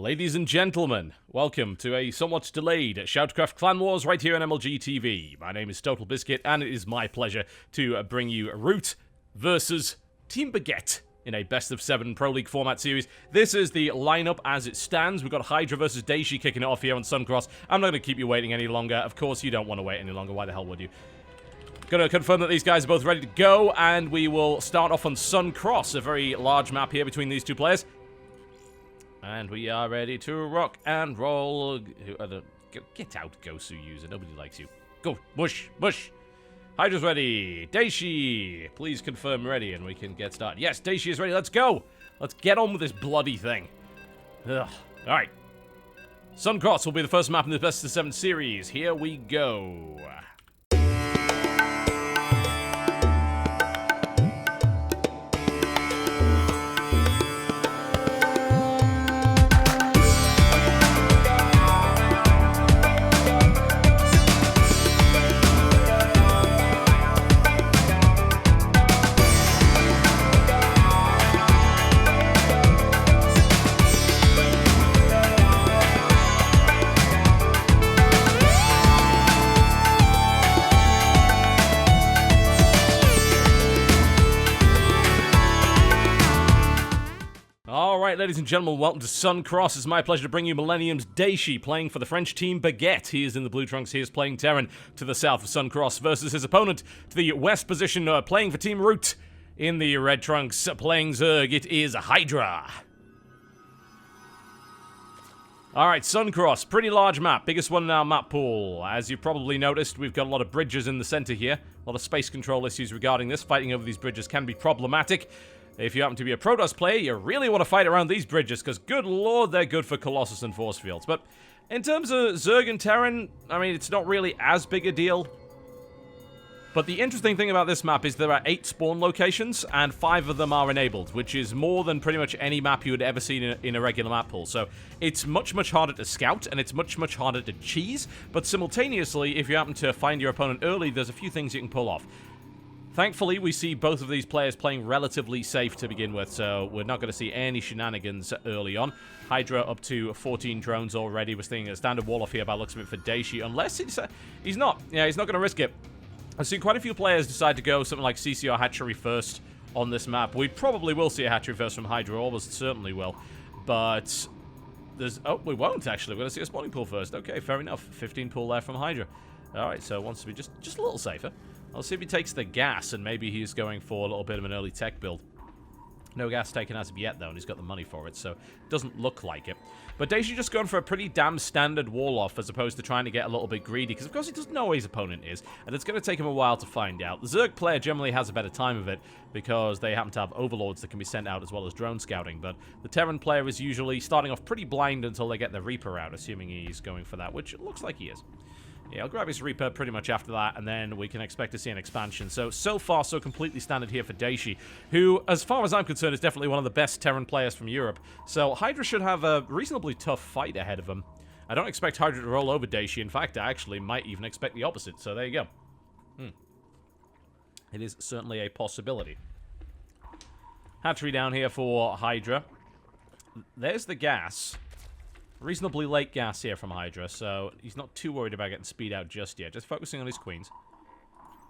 Ladies and gentlemen, welcome to a somewhat delayed SHOUTCraft Clan Wars right here on MLG TV. My name is TotalBiscuit, and it is my pleasure to bring you Root versus Team Baguette in a best-of-7 Pro League format series. This is the lineup as it stands. We've got Hydra versus Daishi kicking it off here on Suncross. I'm not going to keep you waiting any longer. Of course, you don't want to wait any longer. Why the hell would you? Gonna confirm that these guys are both ready to go, and we will start off on Suncross, a very large map here between these two players. And we are ready to rock and roll. Get out, GosuUser. Nobody likes you. Go, mush, mush. Hydra's ready. Daishi, please confirm ready, and we can get started. Yes, Daishi is ready. Let's go. Let's get on with this bloody thing. Ugh. All right. Suncross will be the first map in the best-of-7 series. Here we go. Alright, ladies and gentlemen, welcome to Suncross. It's my pleasure to bring you Millennium's Daishi playing for the French team Baguette. He is in the blue trunks, he is playing Terran to the south of Suncross versus his opponent to the west position, playing for Team Root. In the red trunks, playing Zerg, it is Hydra. Alright, Suncross, pretty large map, biggest one in our map pool. As you've probably noticed, we've got a lot of bridges in the center here. A lot of space control issues regarding this. Fighting over these bridges can be problematic. If you happen to be a Protoss player, you really want to fight around these bridges, because good lord, they're good for Colossus and Force Fields. But in terms of Zerg and Terran, I mean, it's not really as big a deal. But the interesting thing about this map is there are 8 spawn locations, and 5 of them are enabled, which is more than pretty much any map you would ever see in a regular map pool. So it's much, much harder to scout, and it's much, much harder to cheese. But simultaneously, if you happen to find your opponent early, there's a few things you can pull off. Thankfully, we see both of these players playing relatively safe to begin with, so we're not going to see any shenanigans early on. Hydra up to 14 drones already. We're seeing a standard wall-off here by the looks of it for Daishi, unless he's not. Yeah, he's not going to risk it. I've seen quite a few players decide to go something like CC or Hatchery first on this map. We probably will see a Hatchery first from Hydra, almost certainly will. But there's... Oh, we won't, actually. We're going to see a spawning pool first. Okay, fair enough. 15 pool there from Hydra. Alright, so wants to be just a little safer. I'll see if he takes the gas, and maybe he's going for a little bit of an early tech build. No gas taken as of yet, though, and he's got the money for it, so it doesn't look like it. But Daishi just going for a pretty damn standard wall-off, as opposed to trying to get a little bit greedy, because of course he doesn't know who his opponent is, and it's going to take him a while to find out. The Zerg player generally has a better time of it, because they happen to have overlords that can be sent out as well as drone scouting, but the Terran player is usually starting off pretty blind until they get the Reaper out, assuming he's going for that, which it looks like he is. Yeah, I'll grab his Reaper pretty much after that, and then we can expect to see an expansion. So far, so completely standard here for Daishi, who, as far as I'm concerned, is definitely one of the best Terran players from Europe. So Hydra should have a reasonably tough fight ahead of him. I don't expect Hydra to roll over Daishi. In fact, I actually might even expect the opposite. So there you go. It is certainly a possibility. Hatchery down here for Hydra. There's the gas. Reasonably late gas here from Hydra, so he's not too worried about getting speed out just yet. Just focusing on his queens.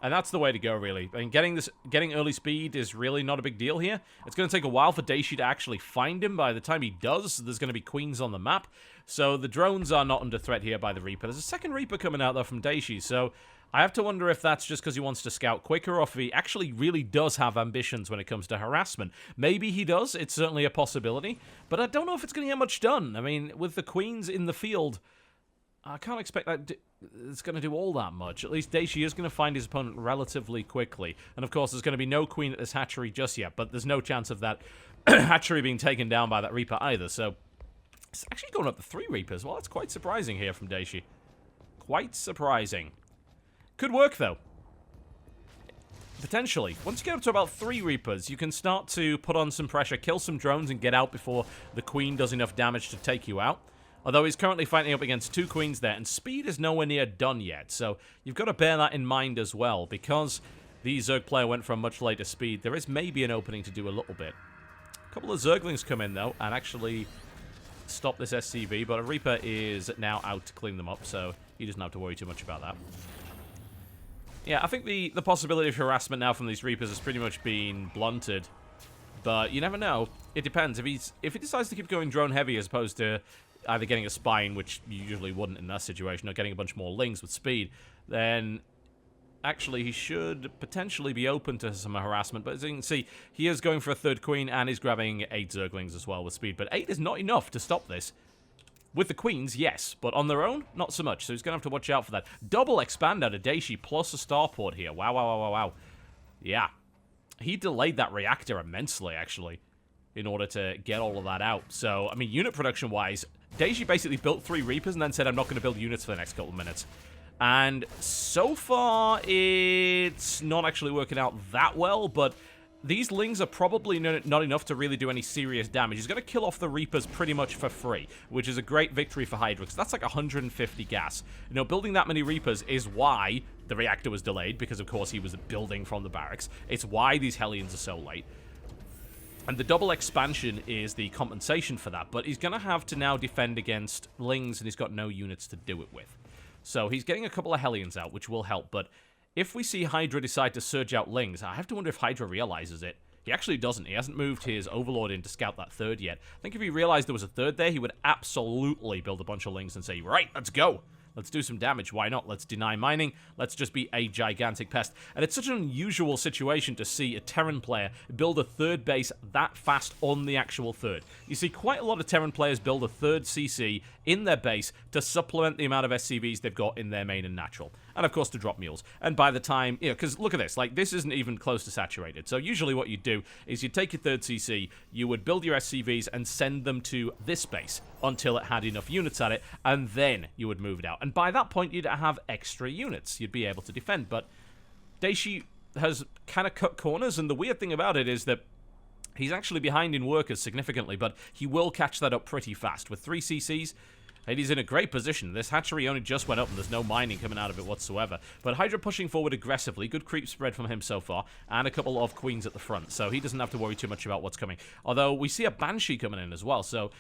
And that's the way to go, really. I mean, getting early speed is really not a big deal here. It's going to take a while for Daishi to actually find him. By the time he does, there's going to be queens on the map. So the drones are not under threat here by the Reaper. There's a second Reaper coming out, though, from Daishi, so I have to wonder if that's just because he wants to scout quicker, or if he actually really does have ambitions when it comes to harassment. Maybe he does. It's certainly a possibility. But I don't know if it's going to get much done. I mean, with the queens in the field, I can't expect that it's going to do all that much. At least Daishi is going to find his opponent relatively quickly. And of course, there's going to be no queen at this hatchery just yet, but there's no chance of that hatchery being taken down by that Reaper either. So it's actually going up to 3 Reapers. Well, that's quite surprising here from Daishi. Quite surprising. Could work, though. Potentially. Once you get up to about 3 Reapers, you can start to put on some pressure, kill some drones, and get out before the Queen does enough damage to take you out. Although he's currently fighting up against 2 Queens there, and speed is nowhere near done yet. So you've got to bear that in mind as well, because the Zerg player went for a much later speed. There is maybe an opening to do a little bit. A couple of Zerglings come in, though, and actually stop this SCV, but a Reaper is now out to clean them up, so he doesn't have to worry too much about that. Yeah, I think the possibility of harassment now from these Reapers has pretty much been blunted. But you never know. It depends. If he decides to keep going drone heavy as opposed to either getting a spine, which you usually wouldn't in that situation, or getting a bunch more lings with speed, then actually he should potentially be open to some harassment. But as you can see, he is going for a third queen and he's grabbing 8 zerglings as well with speed. But 8 is not enough to stop this. With the queens, yes, but on their own, not so much. So he's going to have to watch out for that. Double expand out of Daishi plus a starport here. Wow, wow, wow, wow, wow. Yeah. He delayed that reactor immensely, actually, in order to get all of that out. So, I mean, unit production-wise, Daishi basically built 3 Reapers and then said, I'm not going to build units for the next couple of minutes. And so far, it's not actually working out that well, but these lings are probably not enough to really do any serious damage. He's going to kill off the Reapers pretty much for free, which is a great victory for Hydra, because that's like 150 gas. You know, building that many Reapers is why the reactor was delayed, because of course he was building from the barracks. It's why these Hellions are so late. And the double expansion is the compensation for that, but he's going to have to now defend against lings, and he's got no units to do it with. So he's getting a couple of Hellions out, which will help, but if we see Hydra decide to surge out lings, I have to wonder if Hydra realizes it. He actually doesn't. He hasn't moved his Overlord in to scout that third yet. I think if he realized there was a third there, he would absolutely build a bunch of lings and say, right, let's go. Let's do some damage. Why not? Let's deny mining. Let's just be a gigantic pest. And it's such an unusual situation to see a Terran player build a third base that fast on the actual third. You see quite a lot of Terran players build a third CC in their base to supplement the amount of SCVs they've got in their main and natural. And of course to drop mules. And by the time, you know, because look at this, like this isn't even close to saturated. So usually what you do is you take your third CC, you would build your SCVs and send them to this base until it had enough units at it, and then you would move it out. And by that point, you'd have extra units. You'd be able to defend. But Daishi has kind of cut corners, and the weird thing about it is that he's actually behind in workers significantly, but he will catch that up pretty fast. With 3 CCs, and he's in a great position. This hatchery only just went up, and there's no mining coming out of it whatsoever. But Hydra pushing forward aggressively. Good creep spread from him so far, and a couple of queens at the front, so he doesn't have to worry too much about what's coming. Although, we see a Banshee coming in as well, so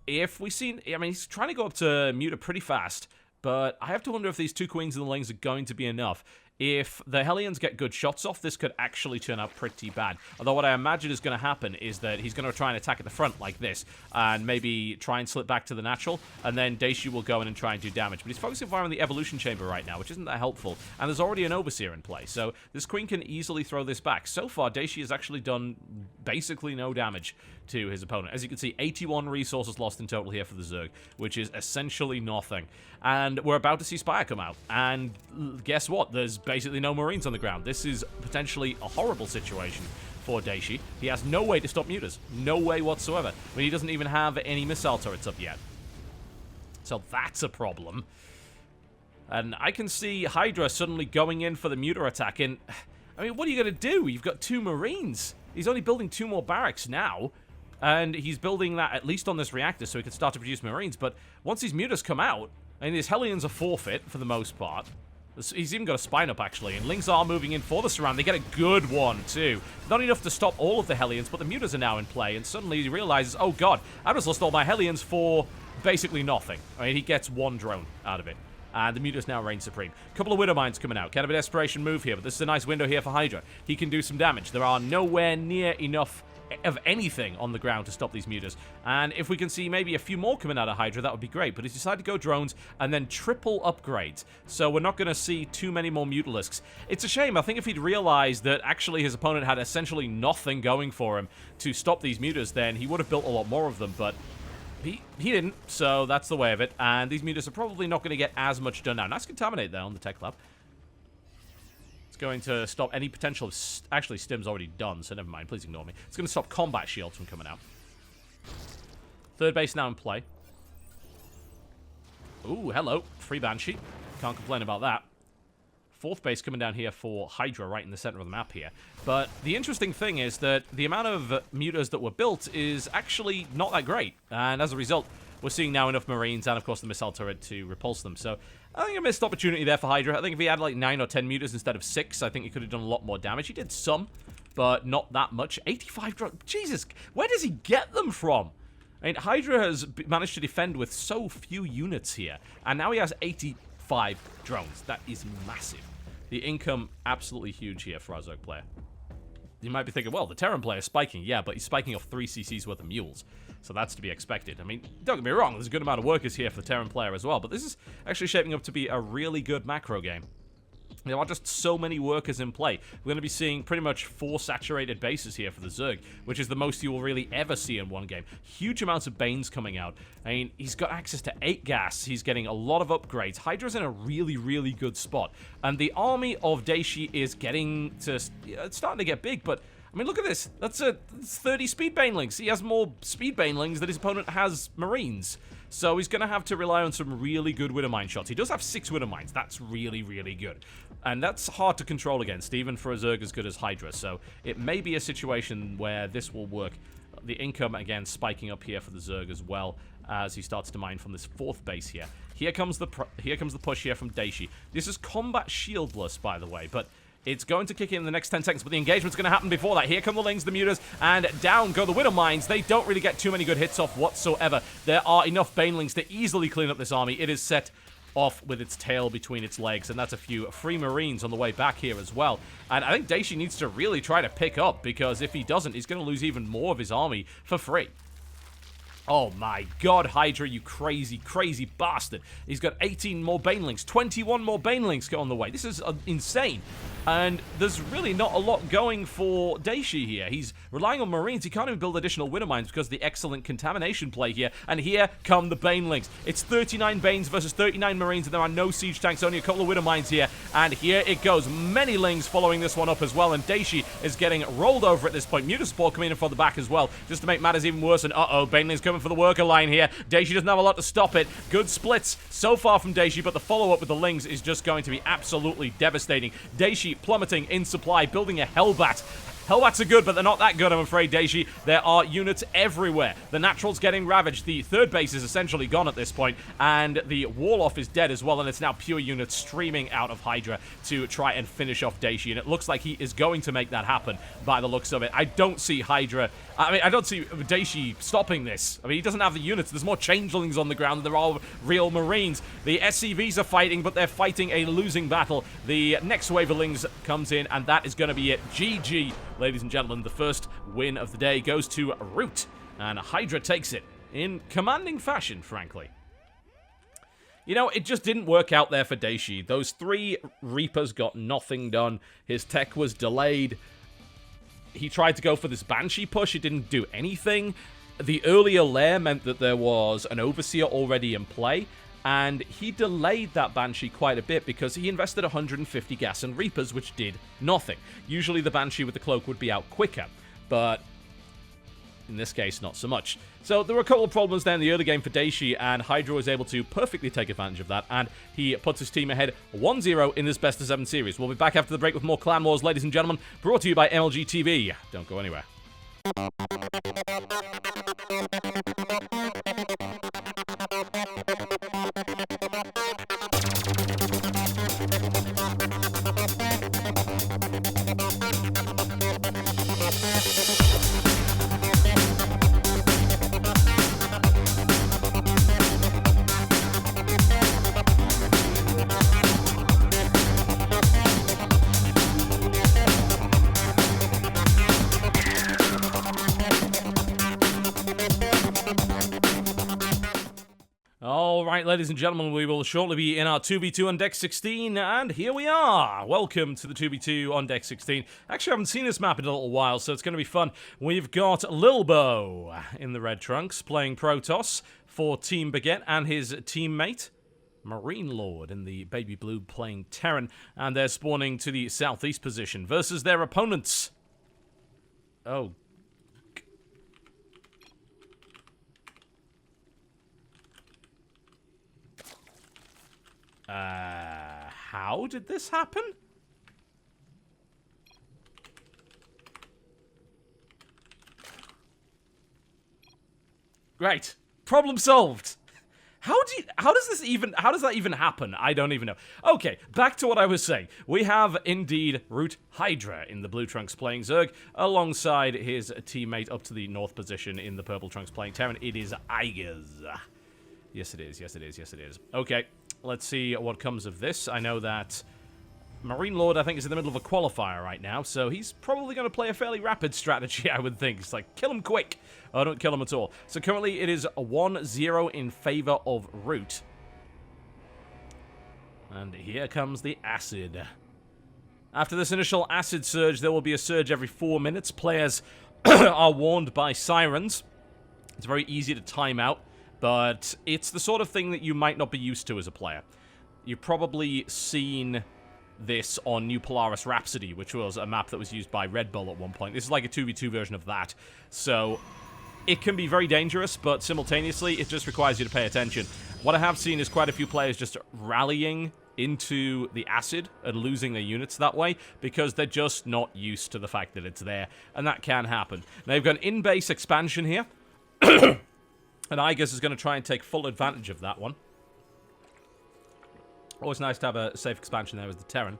if we see... I mean, he's trying to go up to Muta pretty fast, but I have to wonder if these 2 queens and the lings are going to be enough. If the Hellions get good shots off, this could actually turn out pretty bad. Although what I imagine is going to happen is that he's going to try and attack at the front like this, and maybe try and slip back to the natural, and then Daishi will go in and try and do damage. But he's focusing fire on the evolution chamber right now, which isn't that helpful, and there's already an Overseer in play, so this queen can easily throw this back. So far, Daishi has actually done basically no damage to his opponent. As you can see, 81 resources lost in total here for the Zerg, which is essentially nothing. And we're about to see Spire come out, and guess what? There's basically no Marines on the ground. This is potentially a horrible situation for Daishi. He has no way to stop mutas. No way whatsoever. I mean, he doesn't even have any missile turrets up yet. So that's a problem. And I can see Hydra suddenly going in for the muta attack, and I mean, what are you going to do? You've got 2 Marines. He's only building 2 more barracks now, and he's building that at least on this reactor so he can start to produce Marines. But once these mutas come out, I mean, his Hellions are forfeit for the most part. He's even got a spine up, actually, and lings are moving in for the surround. They get a good one, too. Not enough to stop all of the Hellions, but the mutas are now in play, and suddenly he realizes, oh god, I just lost all my Hellions for basically nothing. I mean, he gets 1 drone out of it. And the mutas now reign supreme. A couple of Widow Mines coming out. Kind of a desperation move here, but this is a nice window here for Hydra. He can do some damage. There are nowhere near enough of anything on the ground to stop these mutas. And if we can see maybe a few more coming out of Hydra, that would be great. But he's decided to go drones and then triple upgrades. So we're not going to see too many more Mutalisks. It's a shame. I think if he'd realized that actually his opponent had essentially nothing going for him to stop these mutas, then he would have built a lot more of them. But he didn't, so that's the way of it. And these mutas are probably not going to get as much done now. Nice Contaminate there on the Tech Lab. It's going to stop any potential of... Actually, Stim's already done, so never mind. Please ignore me. It's going to stop combat shields from coming out. Third base now in play. Ooh, hello. Free Banshee. Can't complain about that. Fourth base coming down here for Hydra right in the center of the map here. But the interesting thing is that the amount of mutas that were built is actually not that great. And as a result, we're seeing now enough Marines and, of course, the missile turret to repulse them. So I think a missed opportunity there for Hydra. I think if he had like 9 or 10 mutas instead of 6, I think he could have done a lot more damage. He did some, but not that much. 85 drop. Jesus, where does he get them from? I mean, Hydra has managed to defend with so few units here, and now he has 85 drones. That is massive. The income, absolutely huge here for our Zerg player. You might be thinking, well, the Terran player is spiking. Yeah, but he's spiking off 3 CCs worth of mules. So that's to be expected. I mean, don't get me wrong, there's a good amount of workers here for the Terran player as well, but this is actually shaping up to be a really good macro game. There are just so many workers in play. We're going to be seeing pretty much 4 saturated bases here for the Zerg, which is the most you will really ever see in one game. Huge amounts of Banes coming out. I mean, he's got access to 8 gas. He's getting a lot of upgrades. Hydra's in a really, really good spot. And the army of Daishi is getting to... It's starting to get big, but... I mean, look at this. That's 30 speed banelings. He has more speed banelings than his opponent has marines. So he's going to have to rely on some really good Widowmine shots. He does have 6 Widowmines. That's really, really good. And that's hard to control against, even for a Zerg as good as Hydra. So it may be a situation where this will work. The income, again, spiking up here for the Zerg as well as he starts to mine from this 4th base here. Here comes the push here from Daishi. This is combat shieldless, by the way, but... It's going to kick in the next 10 seconds, but the engagement's going to happen before that. Here come the Lings, the Mutas, and down go the Widowmines. They don't really get too many good hits off whatsoever. There are enough Banelings to easily clean up this army. It is set off with its tail between its legs, and that's a few free Marines on the way back here as well. And I think Daishi needs to really try to pick up, because if he doesn't, he's going to lose even more of his army for free. Oh my god, Hydra, you crazy, crazy bastard. He's got 18 more Banelings, 21 more Banelings on the way. This is insane. And there's really not a lot going for Daishi here. He's relying on Marines. He can't even build additional Widowmines because of the excellent contamination play here. And here come the Banelings. It's 39 Banes versus 39 Marines, and there are no siege tanks, only a couple of Widowmines here. And here it goes. Many Lings following this one up as well, and Daishi is getting rolled over at this point. Muta support coming in from the back as well, just to make matters even worse. And uh-oh, Banelings coming for the worker line here. Daishi doesn't have a lot to stop it. Good splits so far from Daishi, but the follow-up with the Lings is just going to be absolutely devastating. Daishi plummeting in supply, building a Hellbat. Hellbats are good, but they're not that good, I'm afraid, Daishi. There are units everywhere. The Natural's getting ravaged. The 3rd base is essentially gone at this point, and the Warloff is dead as well, and it's now pure units streaming out of Hydra to try and finish off Daishi, and it looks like he is going to make that happen by the looks of it. I don't see Hydra... I don't see Daishi stopping this. I mean, he doesn't have the units. There's more changelings on the ground than there are real Marines. The SCVs are fighting, but they're fighting a losing battle. The next wave of Lings comes in, and that is going to be it. GG. Ladies and gentlemen, the first win of the day goes to Root, and Hydra takes it in commanding fashion, frankly. You know, it just didn't work out there for Daishi. Those 3 Reapers got nothing done. His tech was delayed. He tried to go for this Banshee push. It didn't do anything. The earlier lair meant that there was an Overseer already in play, and he delayed that Banshee quite a bit because he invested 150 gas and Reapers, which did nothing. Usually the Banshee with the cloak would be out quicker, but in this case, not so much. So there were a couple of problems there in the early game for Daishi, and Hydra was able to perfectly take advantage of that, and he puts his team ahead 1-0 in this Best of 7 series. We'll be back after the break with more Clan Wars, ladies and gentlemen, brought to you by MLG TV. Don't go anywhere. Alright, ladies and gentlemen, we will shortly be in our 2v2 on Deck 16, and here we are! Welcome to the 2v2 on Deck 16. Actually, I haven't seen this map in a little while, so it's going to be fun. We've got Lilbow in the red trunks, playing Protoss for Team Baguette, and his teammate, Marine Lord, in the baby blue, playing Terran, and they're spawning to the southeast position, versus their opponents. Oh, how did this happen? Great. Problem solved. How does that even happen? I don't even know. Okay, back to what I was saying. We have indeed Root Hydra in the blue trunks playing Zerg, alongside his teammate up to the north position in the purple trunks playing Terran. It is Igas. Yes, it is. Yes, it is. Yes, it is. Okay, let's see what comes of this. I know that Marine Lord, I think, is in the middle of a qualifier right now, so he's probably going to play a fairly rapid strategy, I would think. It's like, kill him quick. Oh, don't kill him at all. So currently it is a 1-0 in favor of Root. And here comes the acid. After this initial acid surge, there will be a surge every 4 minutes. Players are warned by sirens. It's very easy to time out, but it's the sort of thing that you might not be used to as a player. You've probably seen this on New Polaris Rhapsody, which was a map that was used by Red Bull at one point. This is like a 2v2 version of that. So it can be very dangerous, but simultaneously, it just requires you to pay attention. What I have seen is quite a few players just rallying into the acid and losing their units that way because they're just not used to the fact that it's there, and that can happen. Now, you've got an in-base expansion here, and Igas is going to try and take full advantage of that one. Always nice to have a safe expansion there with the Terran.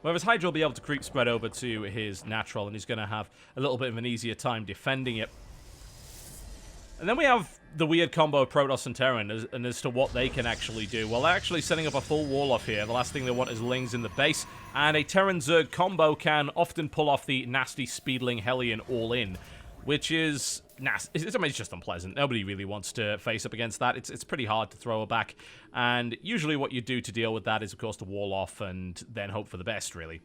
Whereas Hydra will be able to creep spread over to his natural, and he's going to have a little bit of an easier time defending it. And then we have the weird combo of Protoss and Terran, and as to what they can actually do. Well, they're actually setting up a full wall off here. The last thing they want is Lings in the base, and a Terran-Zerg combo can often pull off the nasty Speedling Hellion all-in, which is nasty. I mean, it's just unpleasant. Nobody really wants to face up against that. It's pretty hard to throw it back, and usually what you do to deal with that is, of course, to wall off and then hope for the best, really.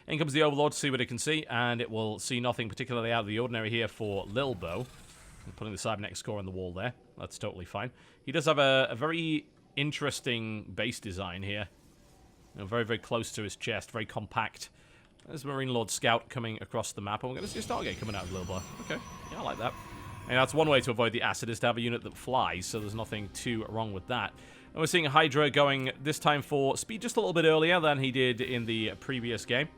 In comes the Overlord to see what it can see, and it will see nothing particularly out of the ordinary here for Lilbow. Putting the cybernetics core on the wall there. That's totally fine. He does have a very interesting base design here. You know, very, very close to his chest. Very compact. There's Marine Lord Scout coming across the map. And we're going to see a Stargate coming out of Lilbow. Okay. Yeah, I like that. And that's one way to avoid the acid, is to have a unit that flies. So there's nothing too wrong with that. And we're seeing Hydra going this time for speed just a little bit earlier than he did in the previous game.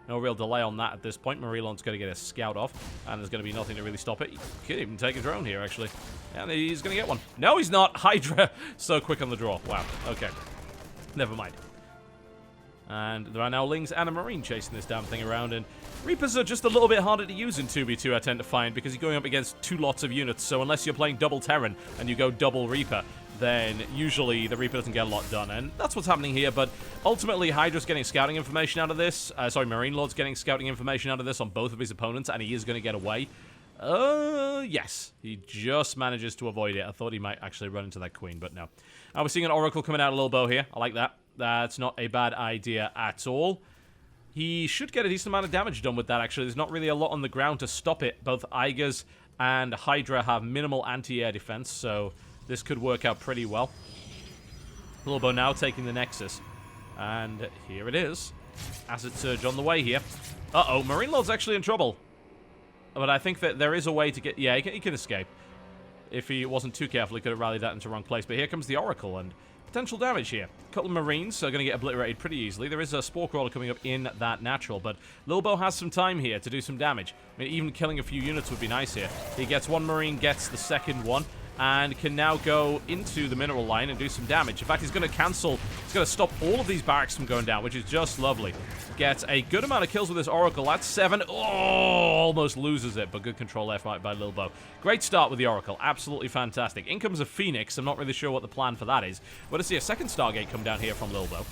No real delay on that at this point. Marilon's going to get a scout off, and there's going to be nothing to really stop it. He could even take a drone here, actually. And he's going to get one. No, he's not. Hydra, so quick on the draw. Wow, okay. Never mind. And there are now Lings and a Marine chasing this damn thing around, and Reapers are just a little bit harder to use in 2v2, I tend to find, because you're going up against two lots of units, so unless you're playing double Terran and you go double Reaper, then usually the Reaper doesn't get a lot done, and that's what's happening here. But ultimately, Hydra's getting scouting information out of this. Marine Lord's getting scouting information out of this on both of his opponents, and he is going to get away. Yes. He just manages to avoid it. I thought he might actually run into that Queen, but no. We're seeing an Oracle coming out of Lilbow here. I like that. That's not a bad idea at all. He should get a decent amount of damage done with that, actually. There's not really a lot on the ground to stop it. Both Igas and Hydra have minimal anti-air defense, so this could work out pretty well. Lilbow now taking the Nexus. And here it is. Acid Surge on the way here. Uh-oh, Marine Lord's actually in trouble. But I think that there is a way to get... Yeah, he can escape. If he wasn't too careful, he could have rallied that into the wrong place. But here comes the Oracle, and potential damage here. A couple of Marines are going to get obliterated pretty easily. There is a Spore Crawler coming up in that natural, but Lilbow has some time here to do some damage. I mean, even killing a few units would be nice here. He gets one Marine, gets the second one, and can now go into the mineral line and do some damage. In fact, he's going to cancel. He's going to stop all of these barracks from going down, which is just lovely. Gets a good amount of kills with this Oracle. That's 7. Oh, almost loses it, but good control left right by Lilbow. Great start with the Oracle. Absolutely fantastic. In comes a Phoenix. I'm not really sure what the plan for that is. We're going to see a second Stargate come down here from Lilbow.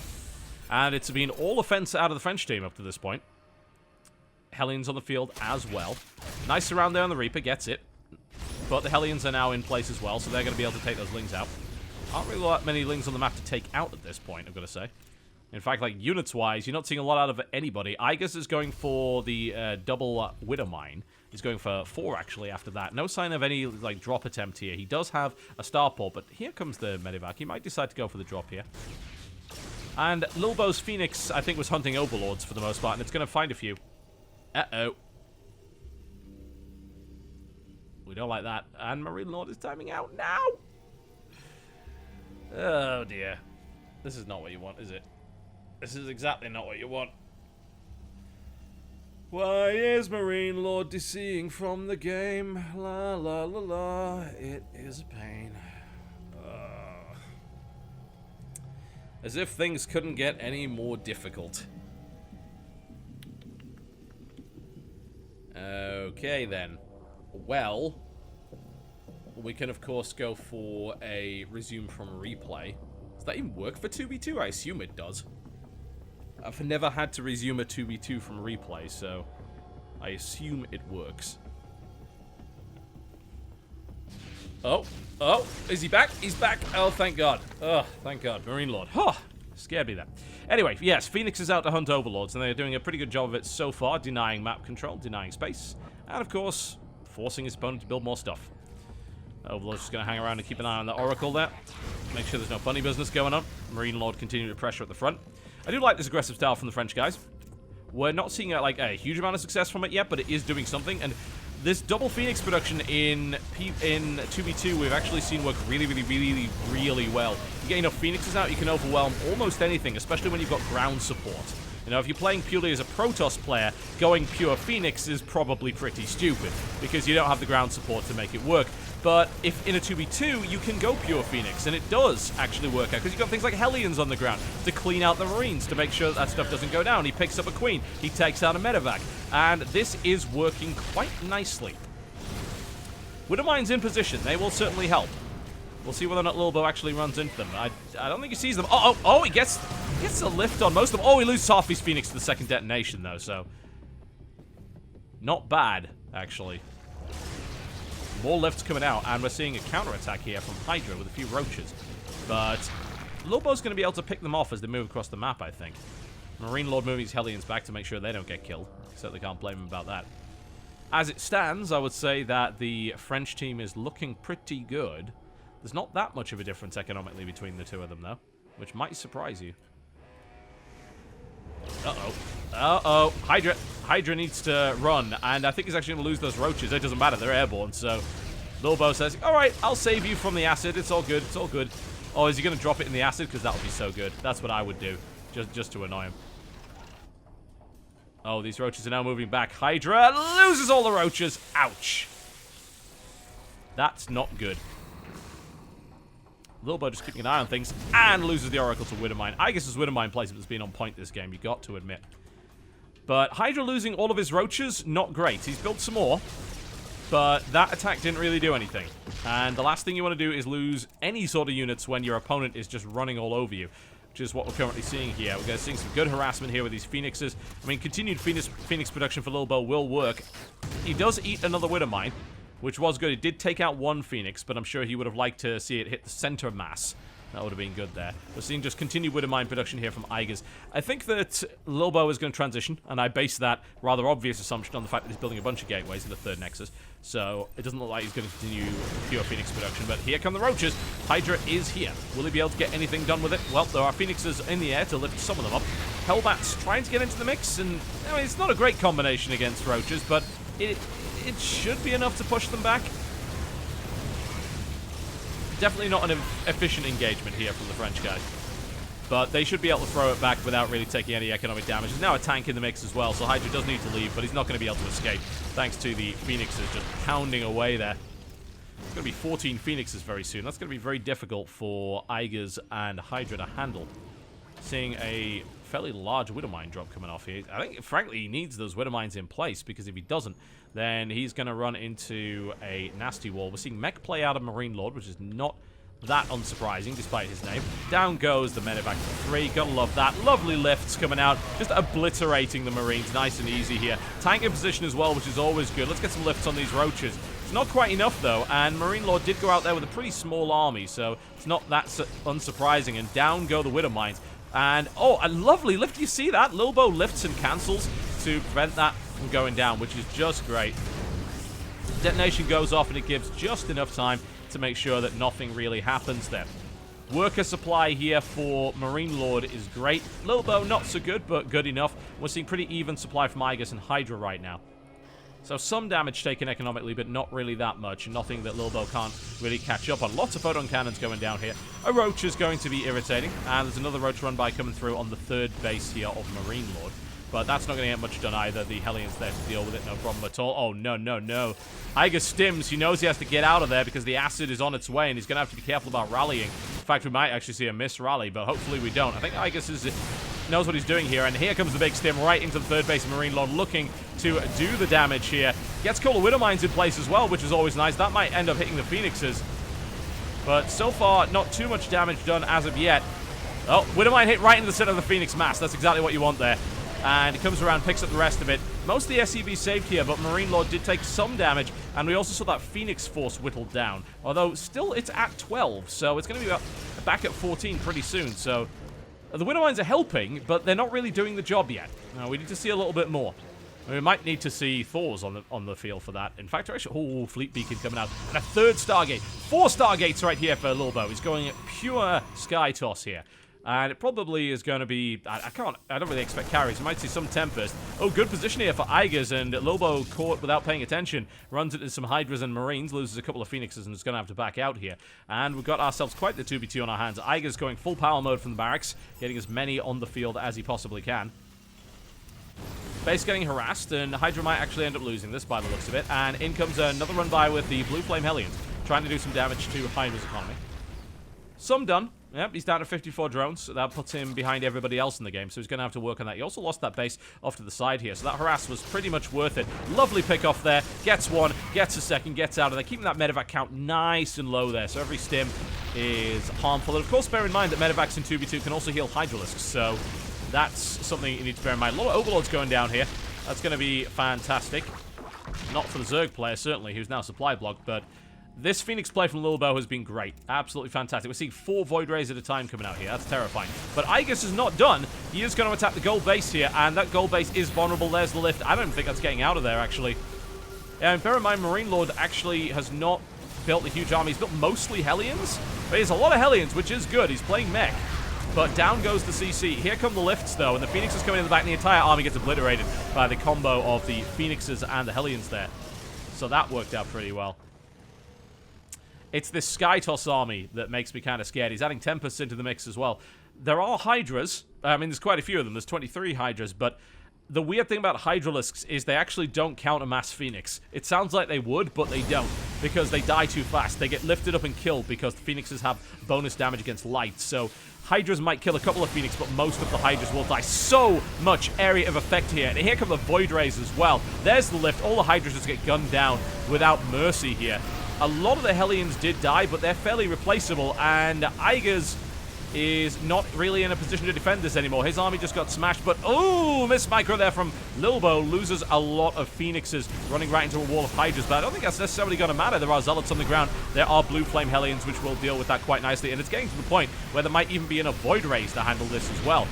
And it's been all offense out of the French team up to this point. Hellions on the field as well. Nice surround there on the Reaper. Gets it. But the Hellions are now in place as well, so they're going to be able to take those Lings out. Aren't really that many Lings on the map to take out at this point, I've got to say. In fact, like, units-wise, you're not seeing a lot out of anybody. Igas is going for the double Widow Mine. He's going for 4, actually, after that. No sign of any, like, drop attempt here. He does have a Starport, but here comes the Medivac. He might decide to go for the drop here. And Lilbow's Phoenix, I think, was hunting Overlords for the most part, and it's going to find a few. Uh-oh. We don't like that. And Marine Lord is timing out now. Oh, dear. This is not what you want, is it? This is exactly not what you want. Why is Marine Lord DCing from the game? La la la la. It is a pain. As if things couldn't get any more difficult. Okay then. Well, we can of course go for a resume from replay. Does that even work for 2v2? I assume it does. I've never had to resume a 2v2 from replay, so I assume it works. Oh, is he back? He's back. Oh, thank God. Oh, thank God. Marine Lord. Huh, scared me there. Anyway, yes, Phoenix is out to hunt overlords, and they're doing a pretty good job of it so far, denying map control, denying space, and of course, forcing his opponent to build more stuff. Overlord's just going to hang around and keep an eye on the Oracle there. Make sure there's no funny business going on. Marine Lord continuing to pressure at the front. I do like this aggressive style from the French guys. We're not seeing like a huge amount of success from it yet, but it is doing something. And this double Phoenix production in 2v2 we've actually seen work really well. You get enough Phoenixes out, you can overwhelm almost anything, especially when you've got ground support. You know, if you're playing purely as a Protoss player, going pure Phoenix is probably pretty stupid, because you don't have the ground support to make it work. But if in a 2v2, you can go pure Phoenix, and it does actually work out, because you've got things like Hellions on the ground to clean out the Marines, to make sure that stuff doesn't go down. He picks up a Queen, he takes out a Medevac, and this is working quite nicely. Widowmine's in position, they will certainly help. We'll see whether or not Lilbow actually runs into them. I don't think he sees them. Oh, he gets a lift on most of them. Oh, he loses half his Phoenix to the second detonation, though, so... not bad, actually. More lifts coming out, and we're seeing a counterattack here from Hydra with a few roaches. But Lilbow's going to be able to pick them off as they move across the map, I think. Marine Lord moving his Hellions back to make sure they don't get killed. Certainly can't blame him about that. As it stands, I would say that the French team is looking pretty good. There's not that much of a difference economically between the two of them, though, which might surprise you. Uh-oh. Hydra needs to run, and I think he's actually going to lose those roaches. It doesn't matter, they're airborne, so... Lilbow says, alright, I'll save you from the acid. It's all good, it's all good. Oh, is he going to drop it in the acid? Because that would be so good. That's what I would do, just to annoy him. Oh, these roaches are now moving back. Hydra loses all the roaches. Ouch. That's not good. Lilbow just keeping an eye on things, and loses the Oracle to Widowmine. Igas' Widowmine placement has been on point this game, you got to admit. But Hydra losing all of his roaches, not great. He's built some more, but that attack didn't really do anything. And the last thing you want to do is lose any sort of units when your opponent is just running all over you, which is what we're currently seeing here. We're seeing some good harassment here with these Phoenixes. I mean, continued Phoenix production for Lilbow will work. He does eat another Widowmine, which was good. It did take out one Phoenix, but I'm sure he would have liked to see it hit the center mass. That would have been good there. We're seeing just continued Widowmine production here from Igas. I think that Lilbow is going to transition, and I base that rather obvious assumption on the fact that he's building a bunch of gateways in the third Nexus. So it doesn't look like he's going to continue pure Phoenix production, but here come the roaches. Hydra is here. Will he be able to get anything done with it? Well, there are Phoenixes in the air to lift some of them up. Hellbat's trying to get into the mix, and I mean, it's not a great combination against roaches, but it should be enough to push them back. Definitely not an efficient engagement here from the French guys. But they should be able to throw it back without really taking any economic damage. There's now a tank in the mix as well, so Hydra does need to leave, but he's not going to be able to escape, thanks to the Phoenixes just pounding away there. It's going to be 14 Phoenixes very soon. That's going to be very difficult for Igas and Hydra to handle. Seeing a fairly large Widowmine drop coming off here. I think, frankly, he needs those Widowmines in place, because if he doesn't, then he's going to run into a nasty wall. We're seeing Mech play out of Marine Lord, which is not that unsurprising, despite his name. Down goes the Medevac for 3. Gotta love that. Lovely lifts coming out, just obliterating the Marines. Nice and easy here. Tank in position as well, which is always good. Let's get some lifts on these roaches. It's not quite enough, though, and Marine Lord did go out there with a pretty small army, so it's not that unsurprising. And down go the Widowmines. And, oh, a lovely lift. You see that? Lilbow lifts and cancels to prevent that from going down, which is just great. Detonation goes off, and it gives just enough time to make sure that nothing really happens there. Worker supply here for Marine Lord is great. Lilbow, not so good, but good enough. We're seeing pretty even supply from Igas and Hydra right now. So some damage taken economically, but not really that much. Nothing that Lilbow can't really catch up on. Lots of photon cannons going down here. A roach is going to be irritating. And there's another roach run by coming through on the third base here of Marine Lord. But that's not going to get much done either. The Hellions there to deal with it, no problem at all. Oh, no, no, no. Igas stims. He knows he has to get out of there because the acid is on its way, and he's going to have to be careful about rallying. In fact, we might actually see a miss rally, but hopefully we don't. I think Igas knows what he's doing here, and here comes the big stim right into the third base of Marine Lord, looking to do the damage here. Gets a couple of Widow Mines in place as well, which is always nice. That might end up hitting the Phoenixes. But so far, not too much damage done as of yet. Oh, Widow Mine hit right in the center of the Phoenix mass. That's exactly what you want there. And he comes around, picks up the rest of it. Most of the SCV saved here, but Marine Lord did take some damage, and we also saw that Phoenix Force whittled down. Although, still, it's at 12, so it's going to be back at 14 pretty soon. So, the Widow Mines are helping, but they're not really doing the job yet. We need to see a little bit more. We might need to see Thors on the field for that. In fact, actually, Fleet Beacon coming out. And a third Stargate. 4 Stargates right here for Lilbow. He's going pure Sky Toss here. And it probably is going to be... I don't really expect carries. You might see some Tempest. Oh, good position here for Igas, and Lilbow caught without paying attention. Runs into some Hydras and Marines, loses a couple of Phoenixes, and is going to have to back out here. And we've got ourselves quite the 2v2 on our hands. Igas going full power mode from the barracks, getting as many on the field as he possibly can. Base getting harassed, and Hydra might actually end up losing this by the looks of it. And in comes another run by with the Blue Flame Hellions, trying to do some damage to Hydra's economy. Some done. Yep, he's down to 54 drones, so that puts him behind everybody else in the game, so he's going to have to work on that. He also lost that base off to the side here, so that harass was pretty much worth it. Lovely pick off there. Gets one, gets a second, gets out of there, keeping that medevac count nice and low there, so every stim is harmful. And of course, bear in mind that medevacs in 2v2 can also heal Hydralisks, so that's something you need to bear in mind. A lot of Overlords going down here. That's going to be fantastic. Not for the Zerg player, certainly, who's now supply blocked, but... this Phoenix play from Lilbow has been great. Absolutely fantastic. We're seeing 4 Void Rays at a time coming out here. That's terrifying. But Igas is not done. He is going to attack the gold base here, and that gold base is vulnerable. There's the lift. I don't think that's getting out of there, actually. And bear in mind, Marine Lord actually has not built a huge army. He's built mostly Hellions, but he has a lot of Hellions, which is good. He's playing mech. But down goes the CC. Here come the lifts, though, and the Phoenix is coming in the back, and the entire army gets obliterated by the combo of the Phoenixes and the Hellions there. So that worked out pretty well. It's this Sky Toss army that makes me kind of scared. He's adding Tempests into the mix as well. There are Hydras. I mean, there's quite a few of them. There's 23 Hydras, but the weird thing about Hydralisks is they actually don't counter Mass Phoenix. It sounds like they would, but they don't, because they die too fast. They get lifted up and killed because the Phoenixes have bonus damage against light. So Hydras might kill a couple of Phoenix, but most of the Hydras will die. So much area of effect here. And here come the Void Rays as well. There's the lift. All the Hydras just get gunned down without mercy here. A lot of the Hellions did die, but they're fairly replaceable, and Igas is not really in a position to defend this anymore. His army just got smashed, but oh, miss micro there from Lilbow. Loses a lot of Phoenixes running right into a wall of Hydras, but I don't think that's necessarily going to matter. There are Zealots on the ground. There are Blue Flame Hellions, which will deal with that quite nicely, and it's getting to the point where there might even be enough Void Rays to handle this as well.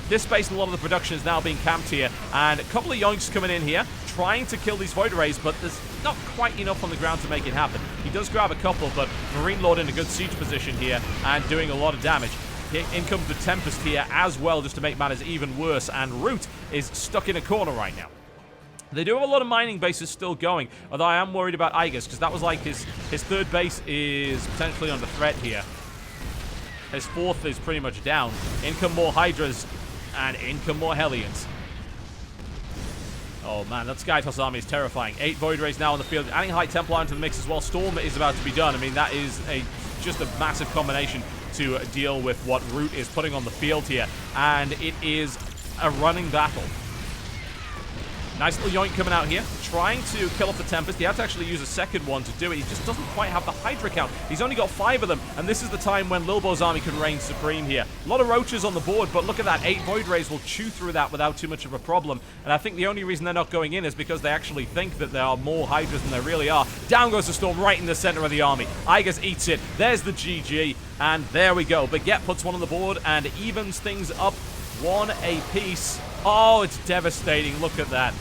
This base and a lot of the production is now being camped here, and a couple of Yoinks coming in here, trying to kill these Void Rays, but there's not quite enough on the ground to make it happen. He does grab a couple, but Marine Lord in a good siege position here, and doing a lot of damage. In comes the Tempest here as well, just to make matters even worse, and Root is stuck in a corner right now. They do have a lot of mining bases still going, although I am worried about Igas, because that was like his third base is potentially under threat here. His fourth is pretty much down. In come more Hydras, and in come more Hellions. Oh man, that Sky Toss army is terrifying. 8 Void Rays now on the field. Adding High Templar into the mix as well. Storm is about to be done. I mean, that is just a massive combination to deal with what Root is putting on the field here. And it is a running battle. Nice little Yoink coming out here, trying to kill off the Tempest. He had to actually use a second one to do it. He just doesn't quite have the Hydra count. He's only got 5 of them, and this is the time when Lilbow's army can reign supreme here. A lot of Roaches on the board, but look at that. 8 Void Rays will chew through that without too much of a problem. And I think the only reason they're not going in is because they actually think that there are more Hydras than there really are. Down goes the Storm right in the center of the army. Igas eats it. There's the GG, and there we go. Baguette puts one on the board and evens things up 1 apiece. Oh, it's devastating. Look at that.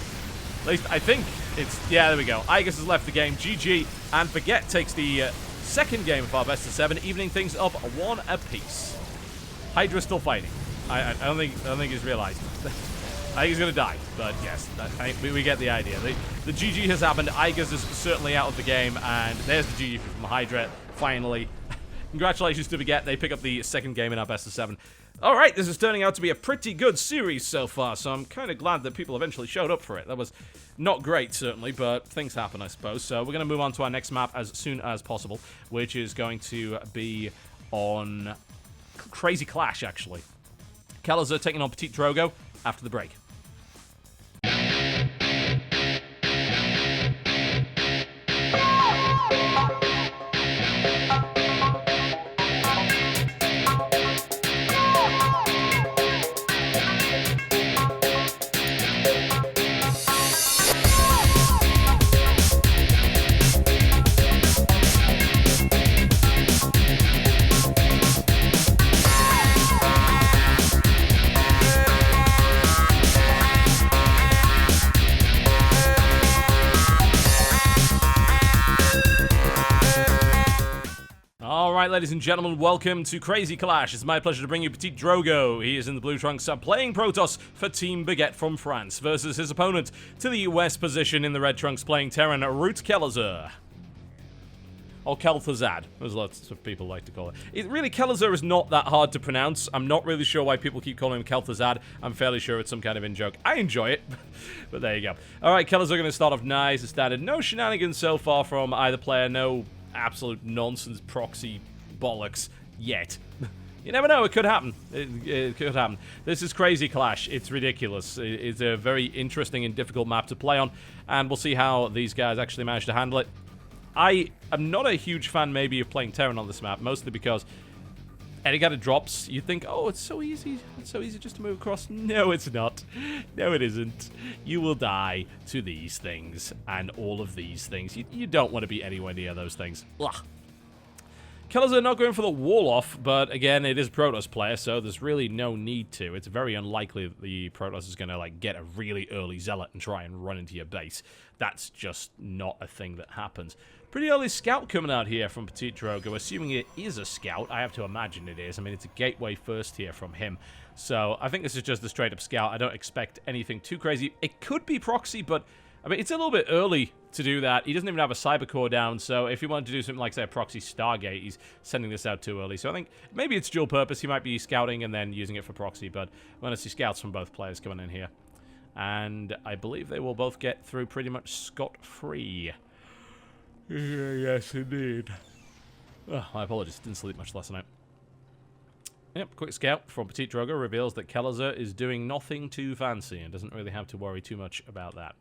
At least I think it's... yeah, there we go. Igas has left the game. GG. And Baguette takes the second game of our best of 7, evening things up 1 apiece. Hydra's still fighting. I don't think he's realized. I think he's going to die. But yes, we get the idea. The GG has happened. Igas is certainly out of the game. And there's the GG from Hydra. Finally Congratulations to Baguette. They pick up the second game in our best of 7. All right, this is turning out to be a pretty good series so far, so I'm kind of glad that people eventually showed up for it. That was not great, certainly, but things happen, I suppose. So we're going to move on to our next map as soon as possible, which is going to be on Crazy Clash, actually. Kelazhur taking on Petite Drogo after the break. Alright, ladies and gentlemen, welcome to Crazy Clash. It's my pleasure to bring you Petite Drogo. He is in the blue trunks, playing Protoss for Team Baguette from France, versus his opponent to the US position in the red trunks, playing Terran Root Kelazhur. Or Kel'Thuzad, as lots of people like to call it. Really, Kelazhur is not that hard to pronounce. I'm not really sure why people keep calling him Kel'Thuzad. I'm fairly sure it's some kind of in-joke. I enjoy it, but there you go. Alright, Kelazhur going to start off nice and standard. No shenanigans so far from either player, no absolute nonsense proxy bollocks yet. You never know, it could happen. It could happen. This is Crazy Clash. It's ridiculous. It's a very interesting and difficult map to play on, and we'll see how these guys actually manage to handle it. I am not a huge fan, maybe, of playing Terran on this map, mostly because any kind of drops, you think, oh, it's so easy. It's so easy just to move across. No, it's not. No, it isn't. You will die to these things and all of these things. You don't want to be anywhere near those things. Ugh. Kelazhur not going for the wall off, but again, it is a Protoss player, so there's really no need to. It's very unlikely that the Protoss is going to like get a really early Zealot and try and run into your base. That's just not a thing that happens. Pretty early scout coming out here from Petite Drogo, assuming it is a scout. I have to imagine it is. I mean, it's a gateway first here from him. So I think this is just a straight-up scout. I don't expect anything too crazy. It could be proxy, but I mean, it's a little bit early to do that. He doesn't even have a cyber core down, so if he wanted to do something like, say, a proxy Stargate, he's sending this out too early. So I think maybe it's dual purpose. He might be scouting and then using it for proxy, but I'm going to see scouts from both players coming in here. And I believe they will both get through pretty much scot-free. Yes, indeed. Oh, my apologies. Didn't sleep much last night. Yep, quick scout from Petite Drogo reveals that Kelazhur is doing nothing too fancy and doesn't really have to worry too much about that.